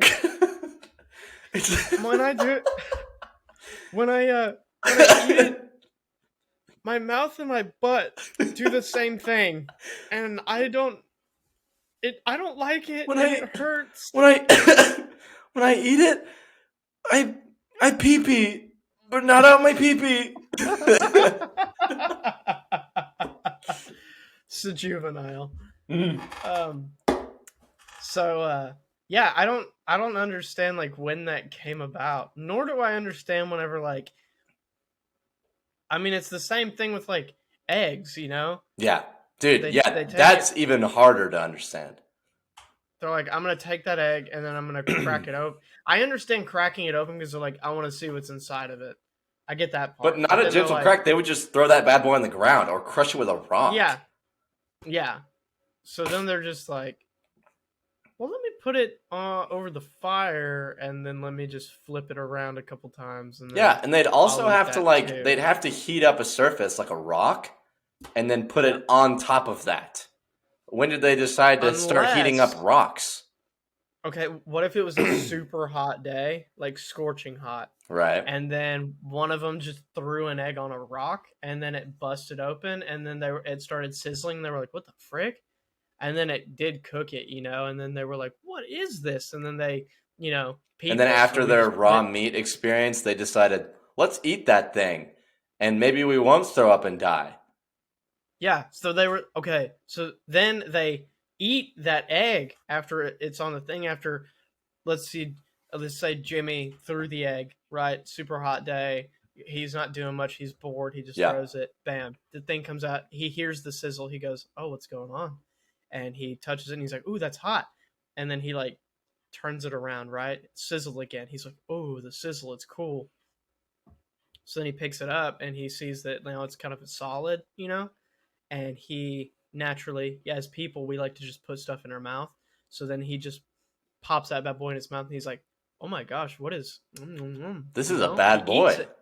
it's When I do it, when I eat it, my mouth and my butt do the same thing, and I don't like it, when and I it hurts. when I when I eat it, I I pee pee, but not out my pee pee. So juvenile. Mm. Um. Yeah, I don't understand like when that came about. Nor do I understand whenever like I mean it's the same thing with like eggs, you know? Yeah, dude. They Yeah, take it. that's even harder to understand. They're like, I'm gonna take that egg and then I'm gonna crack it open. I understand cracking it open because they're like, I want to see what's inside of it. I get that But part. not But a then they're gentle like, crack. They would just throw that bad boy on the ground or crush it with a rock. yeah, yeah. So then they're just like, well, let me put it over the fire and then let me just flip it around a couple times and then Yeah, and they'd I'll also eat have to that like too. they'd have to heat up a surface like a rock and then put Yep. it on top of that. When did they decide to start heating up Unless, rocks? okay, what if it was a super hot day, like scorching hot, Right. and then one of them just threw an egg on a rock and then it busted open and then it started sizzling. They were like, what the frick? And then it did cook it, you know, and then they were like, what is this? And then they, you know, And then people. So after we their just put raw it, meat experience, they decided, let's eat that thing. And maybe we won't throw up and die. yeah. So they were, okay. So then they eat that egg after it's on the thing after, let's see, let's say Jimmy threw the egg, right? Super hot day. He's not doing much. He's bored. He just Yeah. throws it. Bam. The thing comes out. He hears the sizzle. He goes, oh, what's going on? And he touches it and he's like, ooh, that's hot. And then he like turns it around, right? Sizzle again. He's like, oh, the sizzle. It's cool. So then he picks it up and he sees that now it's kind of a solid, you know? And he naturally, yeah, as people, we like to just put stuff in our mouth. So then he just pops that bad boy in his mouth and he's like, oh my gosh, what is, This you is a know? He bad eats boy. it.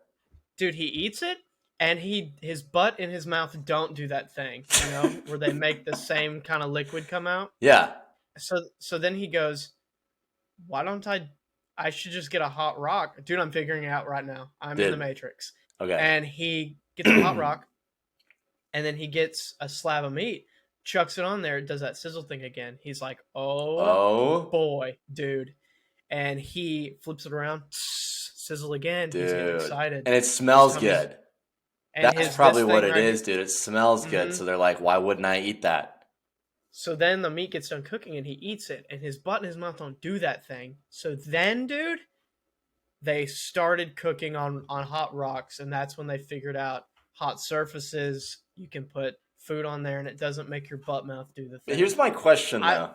Dude, he eats it and his butt and his mouth don't do that thing, you know, where they make the same kind of liquid come out. Yeah. So then he goes, why don't I should just get a hot rock. Dude, I'm figuring it out right now. I'm in the Dude. Matrix. Okay. And he gets a hot rock and then he gets a slab of meat, chucks it on there, does that sizzle thing again. He's like, oh Oh, boy, dude. And he flips it around, sizzle again. He's getting dude. excited. And it This smells time he's good. and That's his probably this what thing it right here. is, dude. It smells good. hmm So they're like, why wouldn't I eat that? So then the meat gets done cooking and he eats it, and his butt and his mouth don't do that thing. So then, dude, they started cooking on hot rocks, and that's when they figured out hot surfaces. You can put food on there, and it doesn't make your butt mouth do the thing. Here's my question, I though.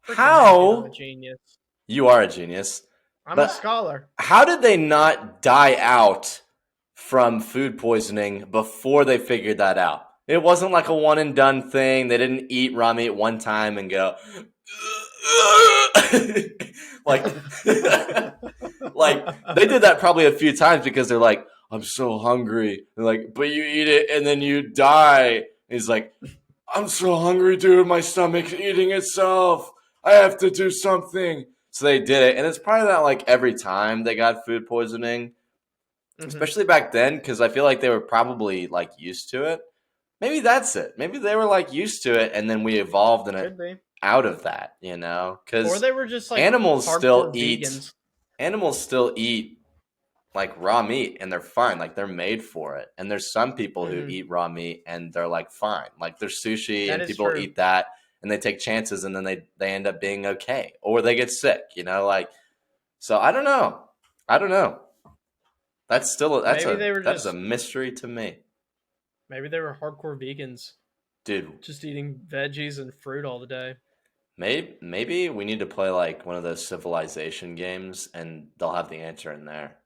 freaking A, dude. I'm a How, genius. you are a genius, I'm a but scholar. how did they not die out from food poisoning before they figured that out? It wasn't like a one and done thing. They didn't eat raw meat one time and go, like, like they did that probably a few times because they're like, I'm so hungry. They're like, but you eat it and then you die. And he's like, I'm so hungry, dude. My stomach's eating itself. I have to do something. So they did it. And it's probably not like every time they got food poisoning, hmm especially back then, because I feel like they were probably like used to it. Maybe that's it. Maybe they were like used to it and then we evolved in it Could be. out of that, you know? Or Because they were just like animals still hardcore eat vegans. animals still eat like raw meat and they're fine, like they're made for it. And there's some people who hmm eat raw meat and they're like fine, like there's sushi That and is people true. eat that and they take chances and then they end up being okay or they get sick, you know, like. So I don't know. That's still that's Maybe a they were that is a just mystery to me, maybe they were hardcore vegans, dude. just eating veggies and fruit all the day. Maybe we need to play like one of those civilization games and they'll have the answer in there.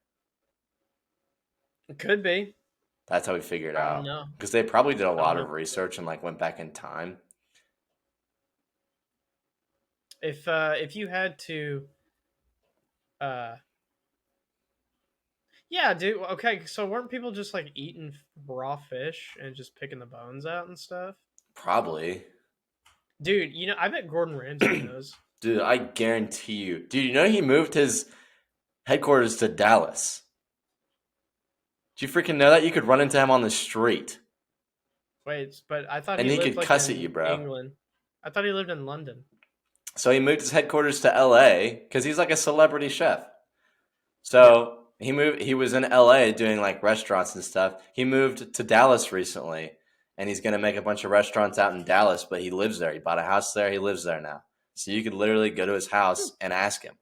It could be. That's how we figured I don't out. know. Because they probably did a I don't lot know. of research and like went back in time. If you had to, uh, yeah, dude. Okay, so weren't people just like eating raw fish and just picking the bones out and stuff? Probably. Dude, I bet Gordon Ramsay knows. Dude, I guarantee you. Dude, you know he moved his headquarters to Dallas. Do you freaking know that? You could run into him on the street. Wait, but I thought And he he lived could like cuss at you, in bro. England. I thought he lived in London. So he moved his headquarters to LA because he's like a celebrity chef. Yeah. So he was in LA doing like restaurants and stuff. He moved to Dallas recently and he's gonna make a bunch of restaurants out in Dallas, but he lives there. He bought a house there, he lives there now. So you could literally go to his house and ask him.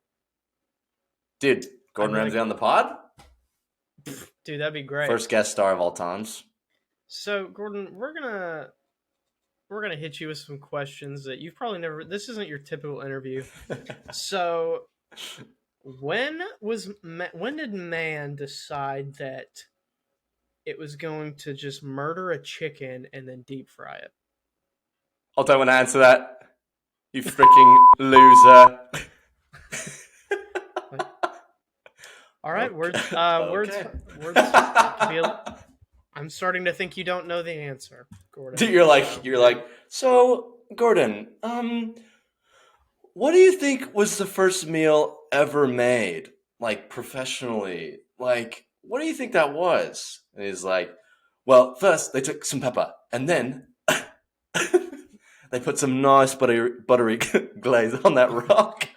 Dude, Gordon I'm gonna Ramsay on the pod? Dude, that'd be great. First guest star of all times. So, Gordon, we're gonna hit you with some questions that you've probably never. This isn't your typical interview. So, when did man decide that it was going to just murder a chicken and then deep fry it? I'll don't want to answer that. You freaking loser. All right, words. Okay. Words. I'm starting to think you don't know the answer, Gordon. Dude, you're like, so Gordon, what do you think was the first meal ever made, like professionally? Like, what do you think that was? And he's like, well, first they took some pepper, and then they put some nice buttery glaze on that rock.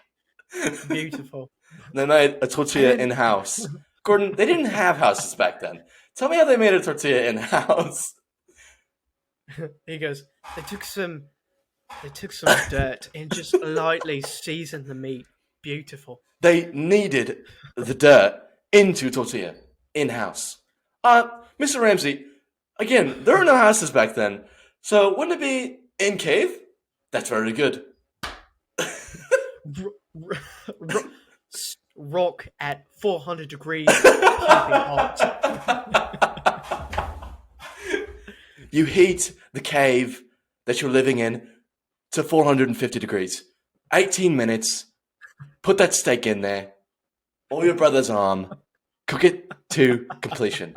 Beautiful. They made a tortilla in house. Gordon, they didn't have houses back then. Tell me how they made a tortilla in house. He goes, they took some dirt and just lightly seasoned the meat. Beautiful. They kneaded the dirt into tortilla in house. Mr. Ramsay, again, there were no houses back then, so wouldn't it be in cave? That's very good. Rock at 400 degrees, piping hot. You heat the cave that you're living in to 450 degrees. 18 minutes. Put that steak in there. Or your brother's arm. Cook it to completion.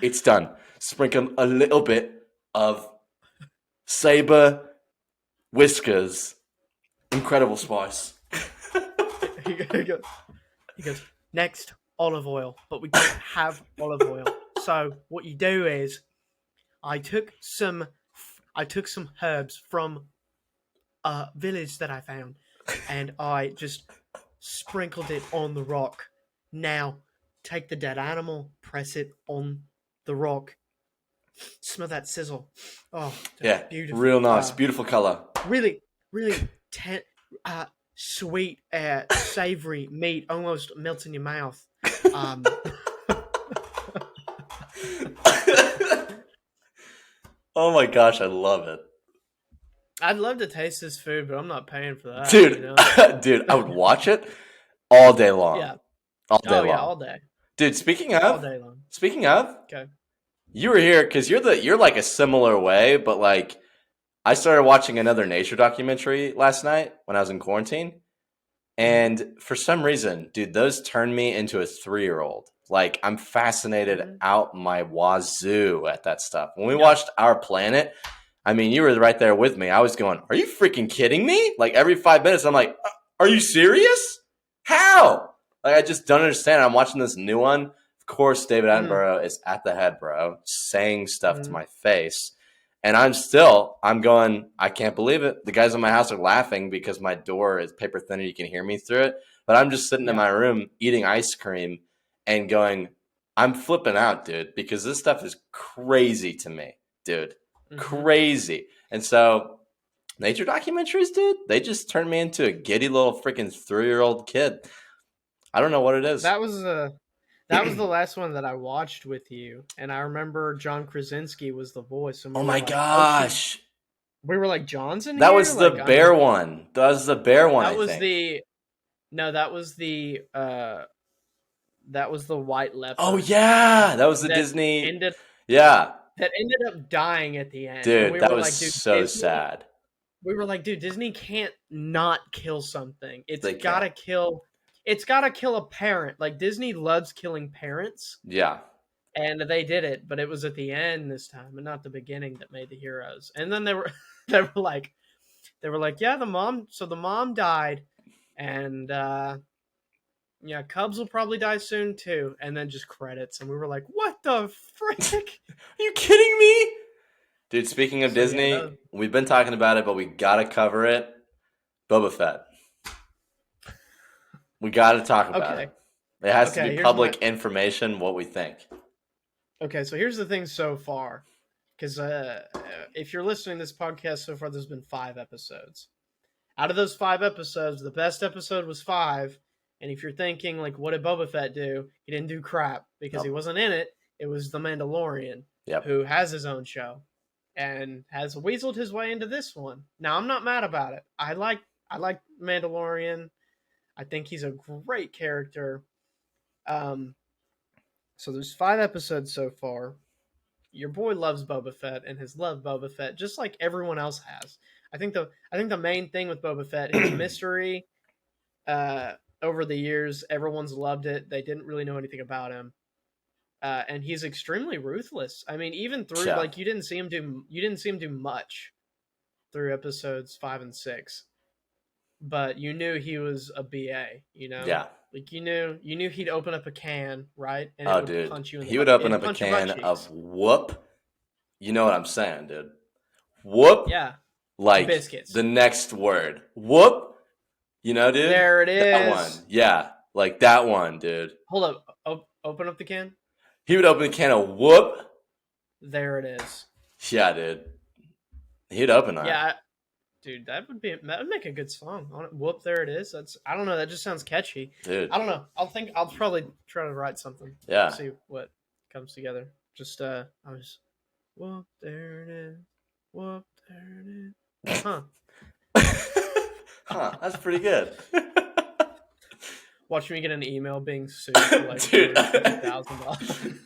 It's done. Sprinkle a little bit of Sabre Whiskers. Incredible spice. He goes, next, olive oil. But we don't have olive oil. So what you do is, I took some herbs from a village that I found, and I just sprinkled it on the rock. Now, take the dead animal, press it on the rock. Smell that sizzle. Oh, yeah, beautiful. Real nice, beautiful color. Really, really sweet, savory meat, almost melts in your mouth. Oh my gosh, I love it. I'd love to taste this food, but I'm not paying for that. Dude, dude, I would watch it all day long. Yeah. All day long. Yeah, all day. Dude, speaking All of, day long. okay. You were here because you're like a similar way, but like I started watching another nature documentary last night when I was in quarantine. And for some reason, dude, those turned me into a 3-year-old. Like, I'm fascinated out my wazoo at that stuff. When we watched Our Planet, I mean, you were right there with me. I was going, are you freaking kidding me? Like, every 5 minutes, I'm like, are you serious? How? Like, I just don't understand. I'm watching this new one. Of course, David Attenborough is at the head, bro, saying stuff to my face. And I'm going, I can't believe it. The guys in my house are laughing because my door is paper thin and you can hear me through it. But I'm just sitting in my room eating ice cream and going, I'm flipping out, dude, because this stuff is crazy to me, dude. Crazy. And so nature documentaries, dude, they just turned me into a giddy little freaking 3-year-old kid. I don't know what it is. That was the last one that I watched with you, and I remember John Krasinski was the voice. And oh my gosh! We were like, John's in that here? was the bear one. That was the bear one. That was the that was the white leopard. Oh yeah, that was the Disney. Yeah, that ended up dying at the end, and dude, we that were was like, dude, so Disney. sad. We were like, dude, Disney can't not kill something. It's They gotta can't. kill. It's gotta kill a parent. Like Disney loves killing parents, Yeah, and they did it, but it was at the end this time, and not the beginning that made the heroes. And then they were, they were like, yeah, the mom. So the mom died, and yeah, Cubs will probably die soon too. And then just credits, and we were like, what the frick? are you kidding me? Dude, speaking of So yeah, Disney, we've been talking about it, but we gotta cover it. Boba Fett. We gotta talk about it. okay, It has to be okay. Here's my public information what we think. okay. So here's the thing so far, because if you're listening to this podcast so far, there's been 5 episodes. Out of those 5 episodes, the best episode was 5. And if you're thinking like, what did Boba Fett do? He didn't do crap because he Nope. wasn't in it. It was the Mandalorian, Yep. who has his own show and has weaseled his way into this one. Now I'm not mad about it. I like Mandalorian. I think he's a great character. Um, so there's 5 episodes so far. Your boy loves Boba Fett and has loved Boba Fett just like everyone else has. I think the main thing with Boba Fett, his mystery, over the years, everyone's loved it. They didn't really know anything about him. And he's extremely ruthless. I mean, even through Yeah. like you didn't see him do much through episodes 5 and 6, but you knew he was a BA. You know, Yeah. like you knew he'd open up a can, right, and it Oh, would dude. punch you in the He would open it'd up a punch your butt can of cheeks. whoop. You know what I'm saying, dude. Whoop. Yeah, Like biscuits. the next word. Whoop. You know, dude? There it That one. is. Yeah. Like that one, dude. Hold up. Open up the can. He would open a can of whoop. There it is. Yeah, dude. He'd open that. Yeah, dude, that would make a good song. Whoop, there it is. I don't know. That just sounds catchy. Dude. I don't know. I'll probably try to write something. Yeah. See what comes together. Just I was whoop, there it is. Whoop, there it is. Huh. Huh, that's pretty good. Watch me get an email being sued for like Dude. $250,000.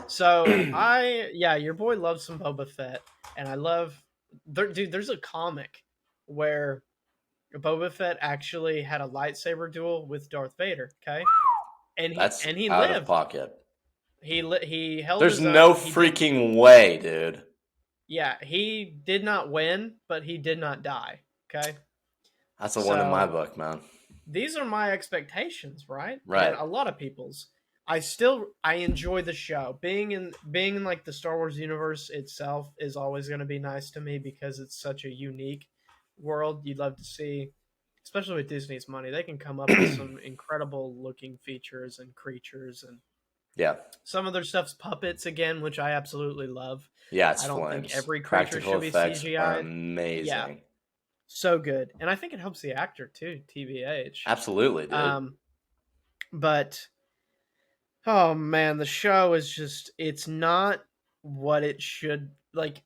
So your boy loves some Boba Fett, and I love dude, there's a comic where Boba Fett actually had a lightsaber duel with Darth Vader, okay? And That's he out lived. of pocket. He held There's his own. no freaking way, dude. Yeah, he did not win, but he did not die, okay? That's a one in my book, man. These are my expectations, right? Right. And a lot of people's. I enjoy the show. Being in like the Star Wars universe itself is always going to be nice to me because it's such a unique world. You'd love to see, especially with Disney's money, they can come up with some incredible looking features and creatures, and Yeah. some of their stuff's puppets again, which I absolutely love. Yeah, it's I don't flames. think every creature Practical should be effects CGI. are amazing. Yeah. So good, and I think it helps the actor too. TBH. Absolutely, dude. But oh man, the show is just—it's not what it should like.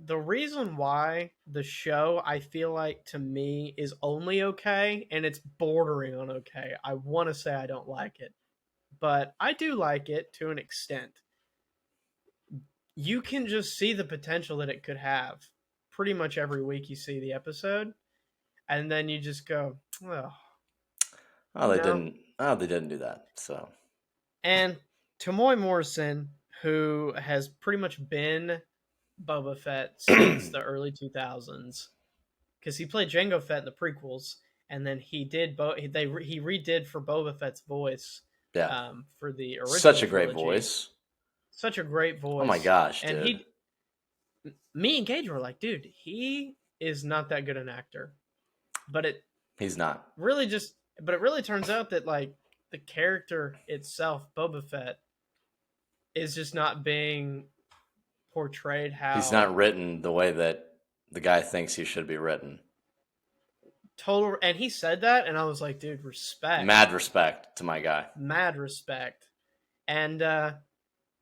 The reason why the show, I feel like, to me, is only okay, and it's bordering on okay. I want to say I don't like it, but I do like it to an extent. You can just see the potential that it could have. Pretty much every week you see the episode, and then you just go, oh. Oh, they didn't. Oh, they didn't do that. So. And Tamoy Morrison, who has pretty much been Boba Fett since the early 2000s, because he played Jango Fett in the prequels, and then he did he redid for Boba Fett's voice. Yeah. For the original. Such a great trilogy. voice. Such a great voice. Oh my gosh, and dude. Me and Gage were like, dude, he is not that good an actor, but he's not really just. But it really turns out that like the character itself, Boba Fett, is just not being portrayed how he's not written the way that the guy thinks he should be written. Total, and he said that, and I was like, dude, respect. Mad respect to my guy. Mad respect. And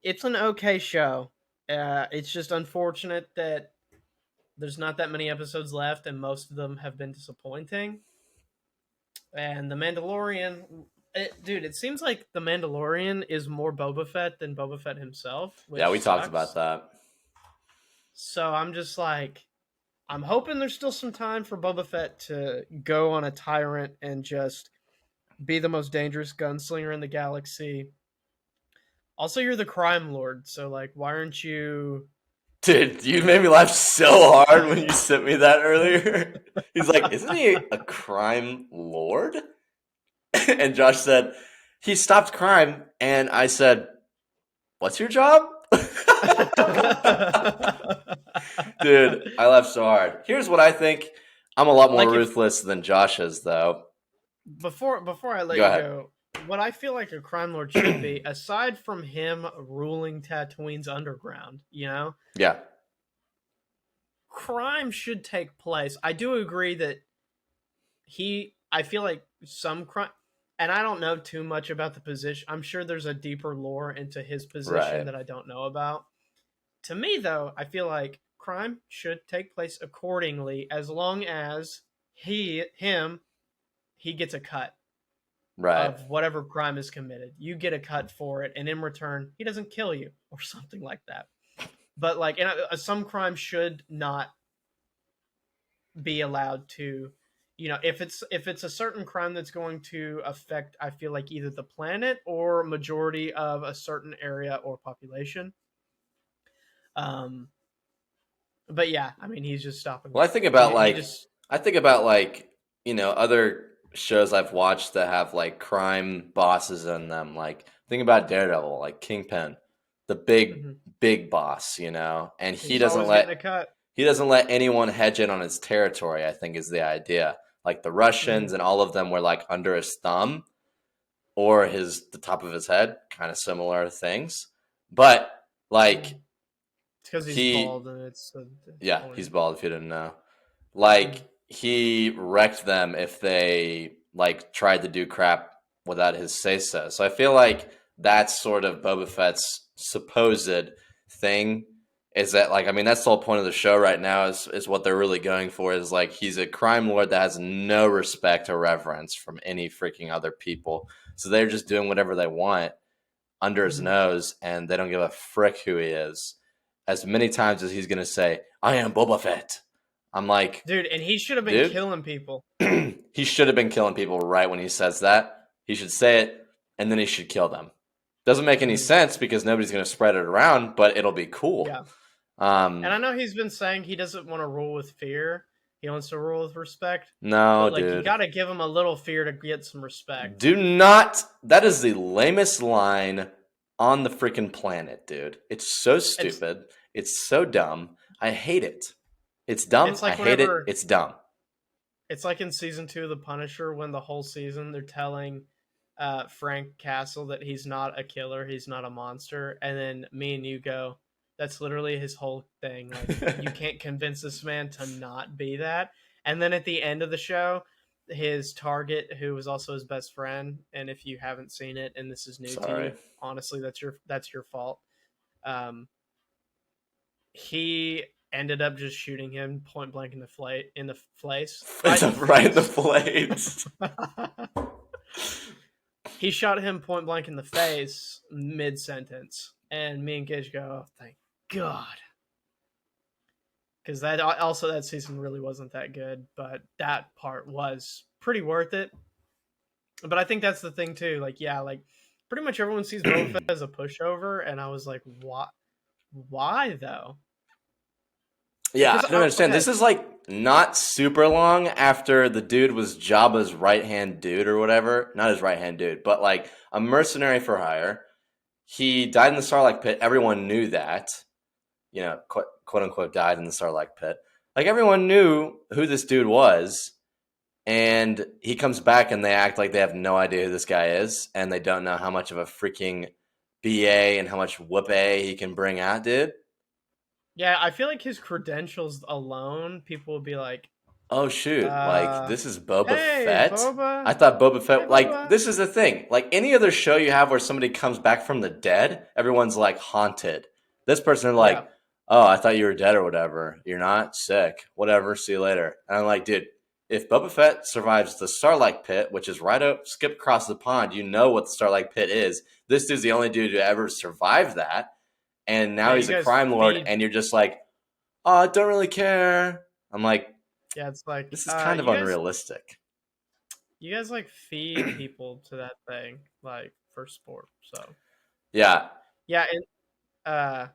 it's an okay show. It's just unfortunate that there's not that many episodes left, and most of them have been disappointing. And The Mandalorian, Dude, it seems like the Mandalorian is more Boba Fett than Boba Fett himself, Yeah, which we talked about sucks. that. So I'm just like, I'm hoping there's still some time for Boba Fett to go on a tyrant and just be the most dangerous gunslinger in the galaxy. Also, you're the crime lord, so like, why aren't you? Dude, you made me laugh so hard when you sent me that earlier. He's like, isn't he a crime lord? And Josh said, he stopped crime. And I said, what's your job? Dude, I laughed so hard. Here's what I think. I'm a lot more Like if ruthless than Josh is, though. before I let Go you ahead. go, what I feel like a crime lord should be, aside from him ruling Tatooine's underground, Yeah. crime should take place. I do agree that I feel like some crime, and I don't know too much about the position. I'm sure there's a deeper lore into his position Right. that I don't know about. To me, though, I feel like crime should take place accordingly, as long as him he gets a cut Right. of whatever crime is committed. You get a cut for it, and in return, he doesn't kill you or something like that. But like, some crime should not be allowed to, if it's a certain crime that's going to affect, I feel like, either the planet or majority of a certain area or population. Um, but yeah, I mean, he's just stopping. Well, He just. I think about like, other shows I've watched that have like crime bosses in them. Like, think about Daredevil, like Kingpin, the big, Mhm. big boss, and He's always getting a cut. he doesn't let anyone hedge in on his territory, I think is the idea. Like the Russians Mhm. and all of them were like under his thumb or the top of his head, kind of similar things. But like It's because he's he bald and it's yeah, only. he's bald if you didn't know. Like Mhm. he wrecked them if they like tried to do crap without his say so. So I feel like that's sort of Boba Fett's supposed thing. Is that like, I mean, that's the whole point of the show right now is what they're really going for is like he's a crime lord that has no respect or reverence from any freaking other people. So they're just doing whatever they want under his Mhm. nose and they don't give a frick who he is. As many times as he's going to say, I am Boba Fett. I'm like, Dude, and he should have been dude, killing people. he should have been killing people right when he says that. He should say it and then he should kill them. Doesn't make any Mhm. sense because nobody's going to spread it around, but it'll be cool. Yeah. And Um, I know he's been saying he doesn't want to rule with fear. He wants to rule with respect. no, But like, you dude. got to give him a little fear to get some respect. Do not. That is the lamest line on the freaking planet, dude. It's so It's stupid. It's so dumb. I hate it. It's dumb. it's I like hate it. whenever It's dumb. it's like in season 2 of The Punisher, when the whole season they're telling Frank Castle that he's not a killer, he's not a monster, and then me and you go, that's literally his whole thing. Like, you can't convince this man to not be that. And then at the end of the show, his target, who was also his best friend, and if you haven't seen it and this is new to Sorry. you, honestly, that's your fault. Um, he ended up just shooting him point blank in the face, It's right in the right in the face. blades. He shot him point blank in the face mid sentence, and me and Gage go, "Oh, thank God," because that season really wasn't that good, but that part was pretty worth it. But I think that's the thing too. Like, yeah, like pretty much everyone sees Boba Fett as a pushover, and I was like, "What? Why though?" Yeah, Because I don't understand. okay, This is like not super long after the dude was Jabba's right hand dude or whatever. Not his right hand dude, but like a mercenary for hire. He died in the Sarlacc pit. Everyone knew that. Quote unquote, died in the Sarlacc pit. Like everyone knew who this dude was, and he comes back and they act like they have no idea who this guy is, and they don't know how much of a freaking BA and how much whoop A he can bring out, dude. yeah, I feel like his credentials alone, people would be like, Oh shoot, like uh, this is Boba "Hey, Fett? I Boba, thought Boba hey, Fett, like Boba." this is the thing. Like any other show you have where somebody comes back from the dead, everyone's like haunted. This person are Yeah, like, "Oh, I thought you were dead or whatever. You're not sick. Whatever. See you later." And I'm like, "Dude, if Boba Fett survives the Starlight Pit, which is right up, skip across the pond, you know what the Starlight Pit is. This dude's the only dude to ever survive that, and now Yeah, he's you a guys crime lord, feed. and you're just like, oh, I don't really care. I'm like, Yeah, it's like this is kind of unrealistic. you guys like feed people to that thing like for sport. So Yeah. yeah, uh,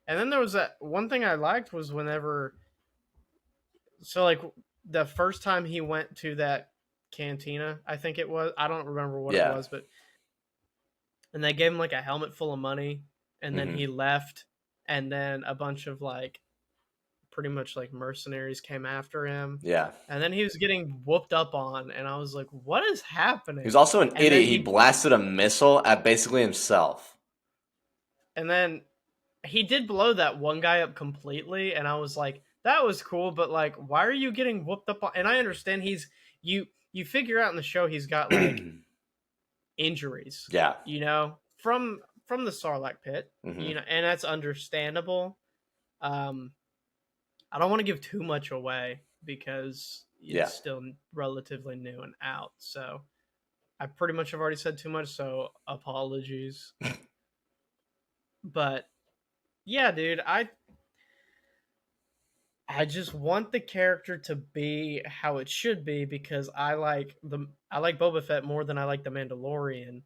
and then there was that one thing I liked was whenever so like the first time he went to that cantina, I think it was. I don't remember what it Yeah. was, but and they gave him like a helmet full of money, and then Hmm. he left, and then a bunch of like pretty much like mercenaries came after him, Yeah. and then he was getting whooped up on, and I was like, what is He was happening? also an And then idiot. He blasted a missile at basically himself. and then he did blow that one guy up completely, and I was like, that was cool, but like, why are you getting whooped up on? And I understand you figure out in the show he's got like injuries, Yeah. from the Sarlacc pit, Hmm. and that's understandable. Um, I don't want to give too much away because Yeah. it's still relatively new and out. So I pretty much have already said too much. So apologies. But yeah, dude, I just want the character to be how it should be because I like Boba Fett more than I like the Mandalorian.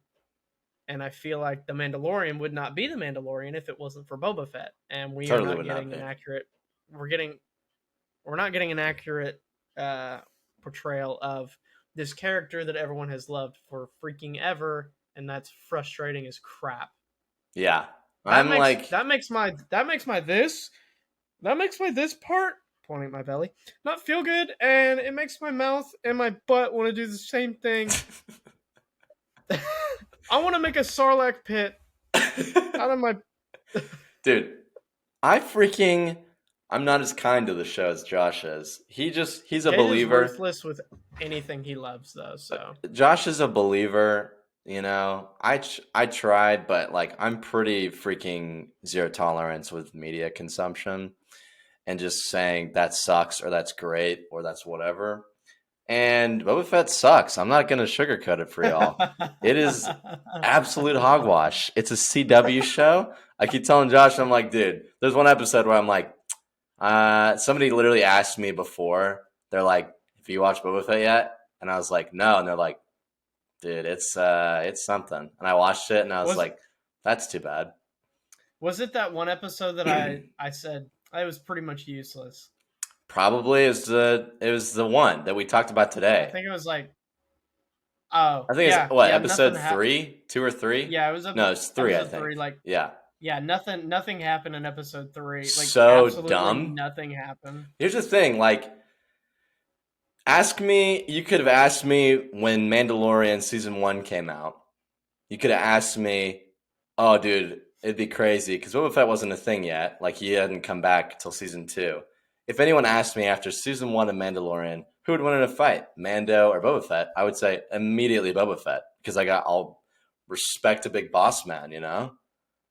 And I feel like the Mandalorian would not be the Mandalorian if it wasn't for Boba Fett. And we are Totally not would not getting be. an accurate we're getting we're not getting an accurate uh, portrayal of this character that everyone has loved for freaking ever, and that's frustrating as crap. Yeah. I'm like, That makes my this part pointing at my belly not feel good, and it makes my mouth and my butt want to do the same thing. I want to make a Sarlacc pit out of my. dude, I'm not as kind to the show as Josh is. He's a Gage is believer. ruthless with anything he loves, though. So Josh is a believer. I tried, but like I'm pretty freaking zero tolerance with media consumption and just saying that sucks or that's great or that's whatever. And Boba Fett sucks. I'm not gonna sugarcoat it for y'all. It is absolute hogwash. It's a CW show. I keep telling Josh, I'm like, dude, there's one episode where I'm like, somebody literally asked me before. They're like, "Have you watched Boba Fett yet?" And I was like, "No." And they're like, "Dude, it's something." And I watched it, and I was was like, "That's too bad." was it that one episode that I said it was pretty much useless? Probably it was the one that we talked about I today. think it was like, oh I think it's yeah, what, yeah, nothing episode happened. 3, 2 or 3. Yeah, it was No, it's 3, I episode think. 3. Like, Yeah, yeah, nothing happened in episode 3. Like, so absolutely dumb. nothing happened. Here's the thing, like, ask me. You could have asked me when Mandalorian season 1 came out. You could have asked me, "Oh, dude, it'd be crazy," because Boba Fett wasn't a thing yet. Like he hadn't come back till season 2. If anyone asked me after season 1 of Mandalorian who would win in a fight, Mando or Boba Fett, I would say immediately Boba Fett because I'll respect a big boss man.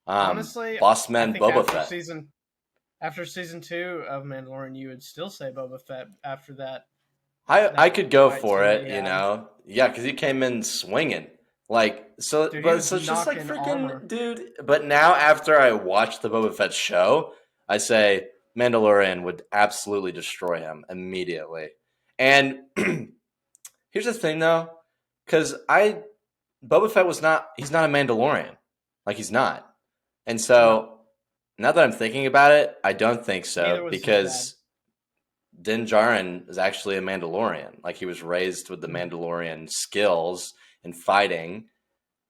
Honestly, Boss I man think Boba Fett. after season 2 of Mandalorian, you would still say Boba Fett after I that could go fight for scene that he it. had. Yeah, because he came in swinging. Like so, Dude, he but was so it's just like knocking freaking armor. dude. But now after I watched the Boba Fett show, I say Mandalorian would absolutely destroy him immediately. And here's the thing though, because I Boba Fett he's not a Mandalorian, like he's not. And No, so now that I'm thinking about it, I don't think neither so was his dad. because Din Djarin is actually a Mandalorian. Like he was raised with the Mhm. Mandalorian skills in fighting,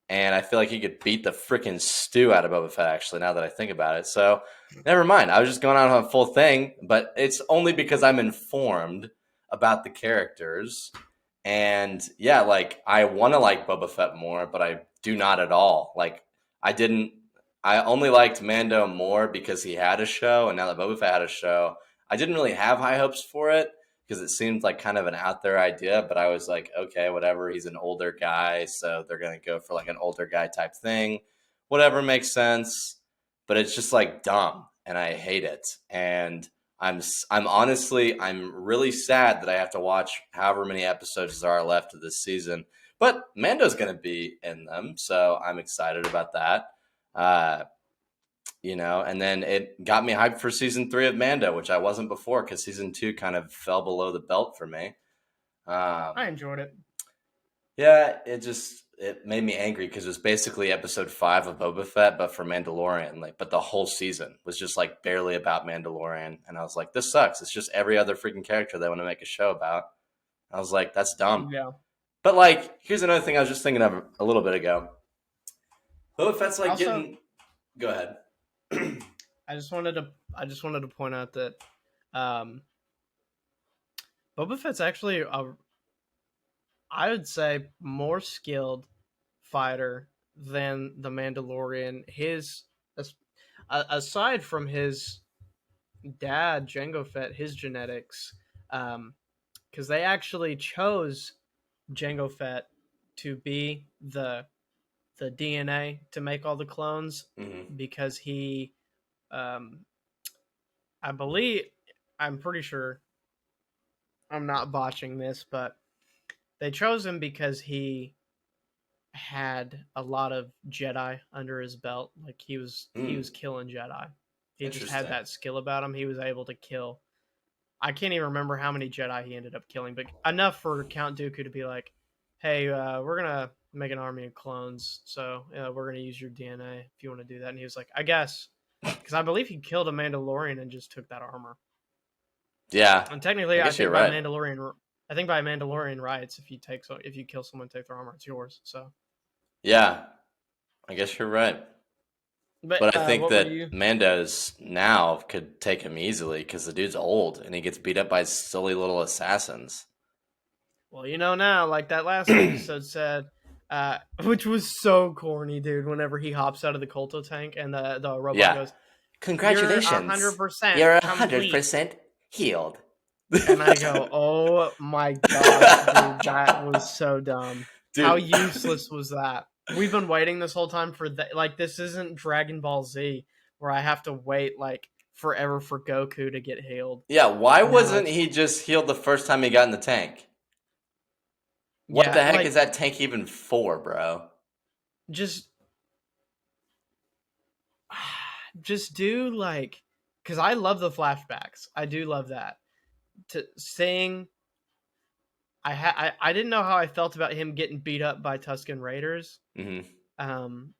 and I feel like he could beat the freaking stew out of Boba Fett. Actually, now that I think about it, so never mind. I was just going out on a full thing, but it's only because I'm informed about the characters, and yeah, like I want to like Boba Fett more, but I do not at all. Like I didn't. I only liked Mando more because he had a show, and now that Boba Fett had a show, I didn't really have high hopes for it because it seemed like kind of an out there idea, but I was like, okay, whatever. He's an older guy, so they're going to go for like an older guy type thing. Whatever makes sense, but it's just like dumb and I hate it. And I'm really sad that I have to watch however many episodes there are left of this season. But Mando's going to be in them, so I'm excited about that. Uh, and then it got me hyped for season 3 of Mando, which I wasn't before because season 2 kind of fell below the belt for me. I enjoyed it. Yeah, it made me angry because it was basically episode 5 of Boba Fett, but for Mandalorian. But the whole season was just like barely about Mandalorian, and I was like, this sucks. It's just every other freaking character they want to make a show about. I was like, that's dumb. Yeah. But like, here's another thing I was just thinking of a little bit ago. Boba Fett's like Also, getting. Go ahead. I just wanted to point out that Boba Fett's actually I would say more skilled fighter than the Mandalorian. Aside from his dad Jango Fett, his genetics, because they actually chose Jango Fett to be the DNA to make all the clones Mm-hmm. because he, um, I believe, I'm pretty sure, I'm not botching this, but they chose him because he had a lot of Jedi under his belt. Like he was killing Jedi. He just had Interesting. that skill about him. He was able to kill. I can't even remember how many Jedi he ended up killing, but enough for Count Dooku to be like, "Hey, we're gonna make an army of clones, so we're gonna use your DNA if you want to do that." And he was like, "I guess," because I believe he killed a Mandalorian and just took that armor. Yeah, And technically, I I guess you're think by right. Mandalorian rights, if you kill someone, take their armor, it's yours. So, Yeah, I guess you're right. but But I think what were that you? Mando's now could take him easily because the dude's old and he gets beat up by silly little assassins. Well, now, like that last episode said, which was so corny, dude. Whenever he hops out of the Colto tank and the robot Yeah. goes, "You're Congratulations. 100% You're complete," 100% healed. and I go, "Oh my gosh, dude, that was so dumb. How Dude, useless was that? We've been waiting this whole time for that. Like, this isn't Dragon Ball Z where I have to wait like forever for Goku to get healed. yeah, why Now wasn't it's he just healed the first time he got in the tank? What yeah, the heck is like that tank even for, bro? just just do like because I love the flashbacks. I do love that. To seeing, I didn't know how I felt about him getting beat up by Tusken Raiders. Hmm. Um,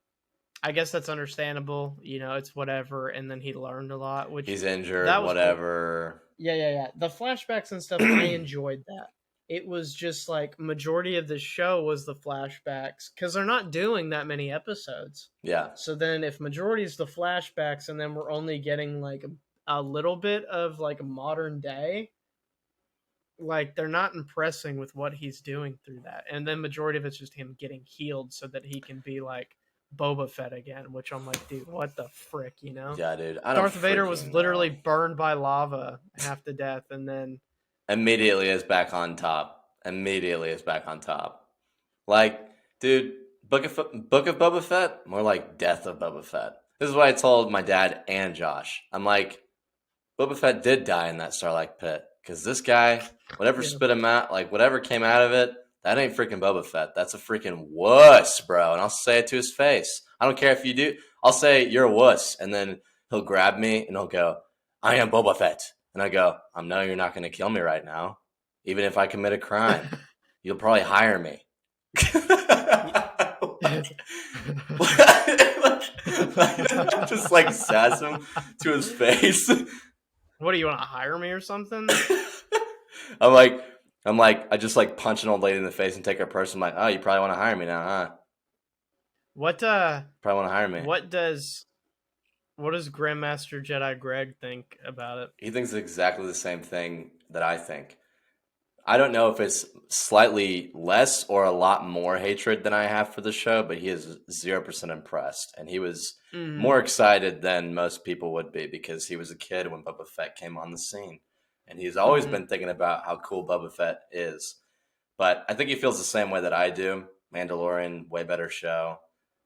I guess that's understandable. It's whatever. And then he learned a lot, which He's injured, that was cool. whatever. Yeah, yeah, yeah. The flashbacks and stuff, I enjoyed that. It was just like majority of the show was the flashbacks because they're not doing that many episodes. Yeah. So then, if majority is the flashbacks, and then we're only getting like a little bit of like modern day, like they're not impressing with what he's doing through that. And then majority of it's just him getting healed so that he can be like Boba Fett again. Which I'm like, dude, what the frick, Yeah, dude. I don't Darth Vader was freaking literally know. burned by lava half to death, and then Immediately is back on top. Immediately is back on top. Like, dude, Book of Boba Fett, more like Death of Boba Fett. This is what I told my dad and Josh. I'm like, Boba Fett did die in that Starlight Pit because this guy, whatever yeah. spit him out, like whatever came out of it, that ain't freaking Boba Fett. That's a freaking wuss, bro. And I'll say it to his face. I don't care if you do. I'll say you're a wuss, and then he'll grab me and he'll go, "I am Boba Fett," and I go, "No, you're not going to kill me right now, even if I commit a crime. You'll probably hire me." Just like sass him to his face. What do you want to hire me or something? I'm like, I just like punch an old lady in the face and take her purse. I'm like, oh, you probably want to hire me now, huh? What Probably want to hire me. what does Grandmaster Jedi Greg think about it? He thinks exactly the same thing that I think. I don't know if it's slightly less or a lot more hatred than I have for the show, but he is 0% impressed. And he was Mm-hmm. more excited than most people would be because he was a kid when Boba Fett came on the scene. And he's always Mm-hmm. been thinking about how cool Boba Fett is. But I think he feels the same way that I do. Mandalorian, way better show.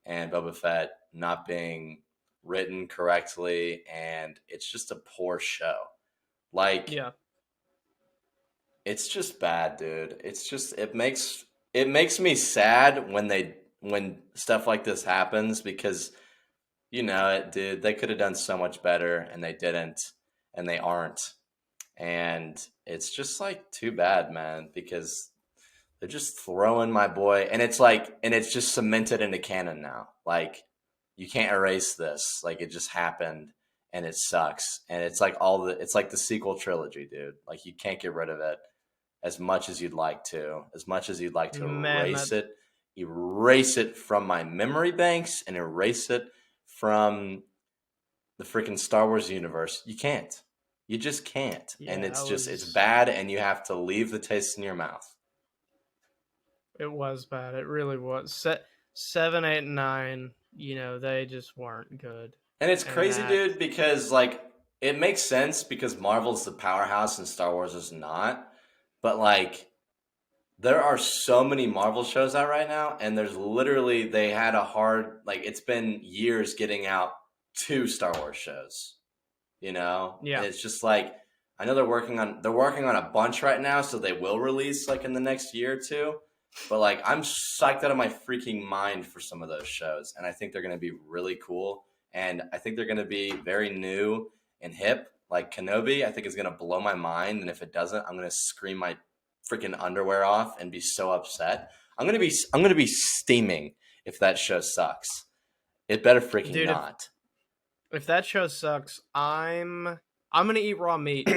And Boba Fett not being written correctly. And it's just a poor show. Like, Yeah. it's just bad, dude. It makes me sad when stuff like this happens because you know it, dude. They could have done so much better and they didn't and they aren't. And it's just like too bad, man, because they're just throwing my boy and it's just cemented into canon now. Like you can't erase this. Like it just happened and it sucks. And it's like the sequel trilogy, dude. Like you can't get rid of it as much as you'd like to. As much as you'd like to Man, erase it from my memory banks and erase it from the freaking Star Wars universe. You can't. You just can't. And yeah, it's bad and you have to leave the taste in your mouth. it was bad. It really was. Seven, eight, and nine. They just weren't good. And it's And crazy, that, dude, because like it makes sense because Marvel's the powerhouse and Star Wars is not. But like there are so many Marvel shows out right now, and there's literally they had a hard like it's been years getting out two Star Wars shows. You know? And yeah, it's just like I know they're working on a bunch right now, so they will release like in the next year or two. But like I'm psyched out of my freaking mind for some of those shows, and I think they're gonna be really cool. And I think they're gonna be very new and hip. Like Kenobi, I think is gonna blow my mind, and if it doesn't, I'm gonna scream my freaking underwear off and be so upset. I'm gonna be steaming if that show sucks. It better freaking dude. not. If that show sucks, I'm gonna eat raw meat,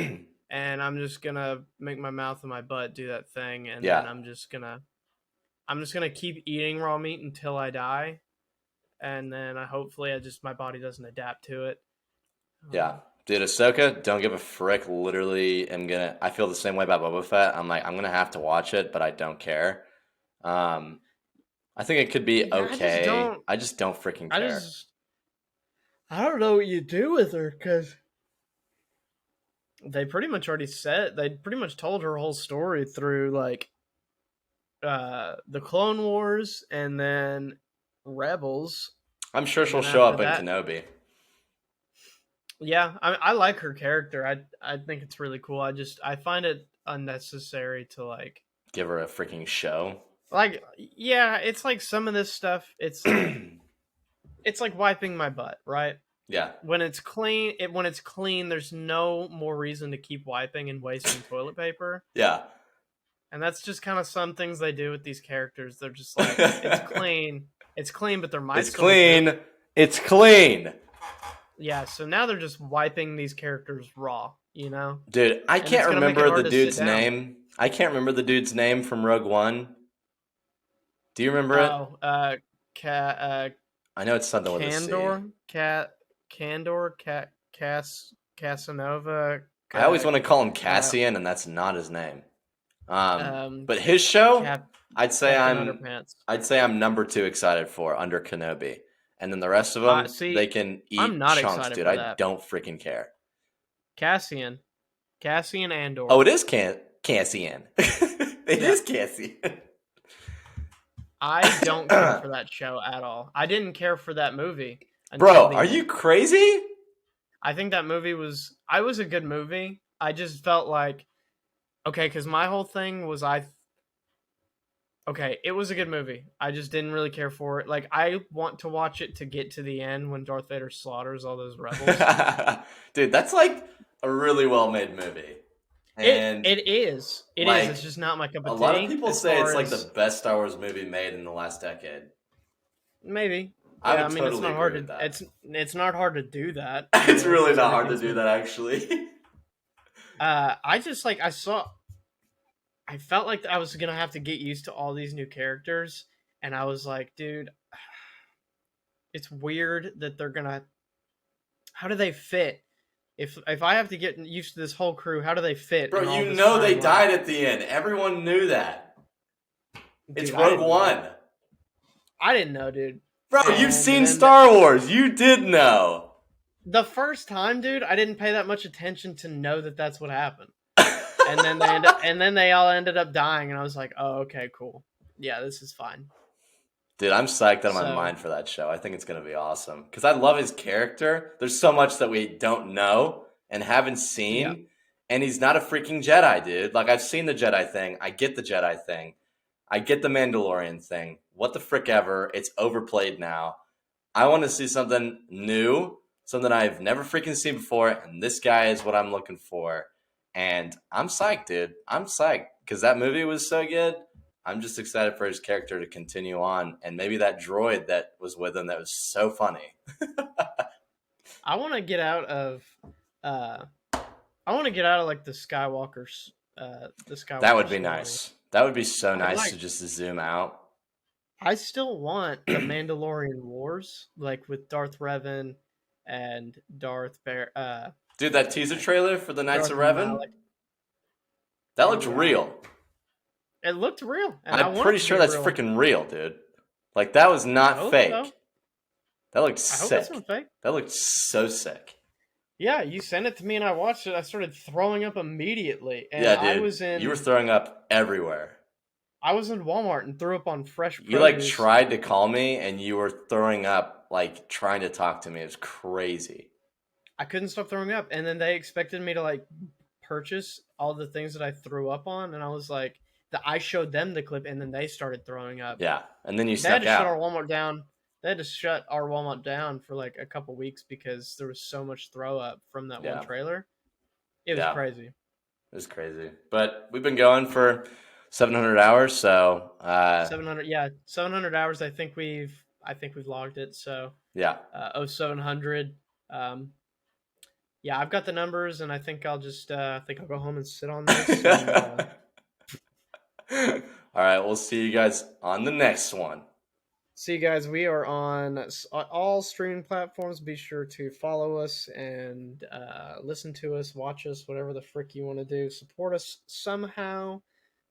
and I'm just gonna make my mouth and my butt do that thing, and then Yeah. I'm just gonna keep eating raw meat until I die, and then hopefully my body doesn't adapt to it. Yeah. Dude, Ahsoka, don't give a frick. Literally, I feel the same way about Boba Fett. I'm like, I'm gonna have to watch it, but I don't care. Um, I think it could be Yeah, okay. I just don't freaking I care. just I don't know what you do with her because they pretty much told her whole story through like the Clone Wars and then Rebels. I'm sure And she'll then show after up in that, Kenobi. yeah, I like her character. I think it's really cool. I find it unnecessary to Give her a freaking show. yeah, it's like some of this stuff. It's like wiping my butt, right? Yeah. When it's clean, there's no more reason to keep wiping and wasting toilet paper. Yeah. And that's just kind of some things they do with these characters. They're just like, it's clean, but there might It's still be clean. poop. It's clean. Yeah, so now they're just wiping these characters raw, Dude, I And it's can't gonna make it remember hard the to sit dude's down. name. I can't remember the dude's name from Rogue One. Do you remember it? Oh, I know it's something with a C. Candor, Casanova. I always want to call him uh, Cassian, and that's not his name. um, But his show, Cap, I'd say Captain I'm Underpants. I'd say I'm number 2 excited for under Kenobi. And then the rest of them, See, they can eat I'm not chunks, excited dude. for I that. don't freaking care. Cassian Andor. Oh, it is Cassian. It Yeah. is Cassian. I don't care for that show at all. I didn't care for that movie. Bro, the are end. you crazy? I think that movie was a good movie. I just felt like, okay, because my whole thing was okay, it was a good movie. I just didn't really care for it. Like, I want to watch it to get to the end when Darth Vader slaughters all those rebels. Dude, that's like a really well-made movie. And it is. It like, is. It's just not my cup of a tea. lot of people as say it's far like as- the best Star Wars movie made in the last decade. maybe. I Yeah, would I mean, it's totally not hard agree to with that. it's not hard to do that. It's really not hard to ridiculous. do that, actually. I just I felt like I was gonna have to get used to all these new characters, and I was like, dude, it's weird that they're gonna. How do they fit? If I have to get used to this whole crew, how do they fit? in Bro, all you this know they timeline? died at the end. Everyone knew that. It's Dude, I Rogue didn't know. One. I didn't know, dude. Bro, And you've seen then Star Wars. You did know. The first time, dude, I didn't pay that much attention to know that that's what happened. And then they all ended up dying, and I was like, oh, okay, cool. Yeah, this is fine. Dude, I'm psyched out of my So- mind for that show. I think it's going to be awesome. Because I love his character. There's so much that we don't know and haven't seen. Yeah. And he's not a freaking Jedi, dude. Like, I've seen the Jedi thing. I get the Jedi thing. I get the Mandalorian thing. What the frick ever. It's overplayed now. I want to see something new, something I've never freaking seen before, and this guy is what I'm looking for. And I'm psyched, dude. I'm psyched because that movie was so good. I'm just excited for his character to continue on, and maybe that droid that was with him that was so funny. I want to get out of uh I want to get out of like the That Skywalker would be story. nice. That would be so I nice like to just zoom out. I still want the Mandalorian Wars, like with Darth Revan and Dude, that teaser trailer for the Knights Darth of Revan, Malik. that looked Yeah, real. it looked real, and I I'm want pretty it to sure be that's real. freaking real, dude. Like, that was I not hope so. fake. That looked I hope it's sick. not fake. That looked so sick. Yeah, you sent it to me, and I watched it. I started throwing up immediately, and Yeah, dude. You were throwing up everywhere. I was in Walmart and threw up on fresh You, like, produce. tried to call me, and you were throwing up, like, trying to talk to me. It was crazy. I couldn't stop throwing up, and then they expected me to like purchase all the things that I threw up on, and I was like, I showed them the clip, and then they started throwing up. Yeah. And then you They had snuck to shut our out. Walmart down. They had to shut our Walmart down for like a couple weeks because there was so much throw up from that one Yeah. trailer. It was Yeah. crazy. It was crazy. But we've been going for 700 hours, so 700, yeah, 700 hours. I think we've logged it. So, yeah. 0700. Yeah, I've got the numbers, and I think I think I'll go home and sit on this. And, All right, we'll see you guys on the next one. see you guys. We are on all streaming platforms. Be sure to follow us and listen to us, watch us, whatever the frick you want to do. Support us somehow,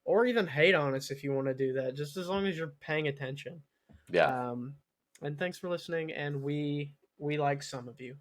or even hate on us if you want to do that. Just as long as you're paying attention. Yeah. And thanks for listening. And we like some of you.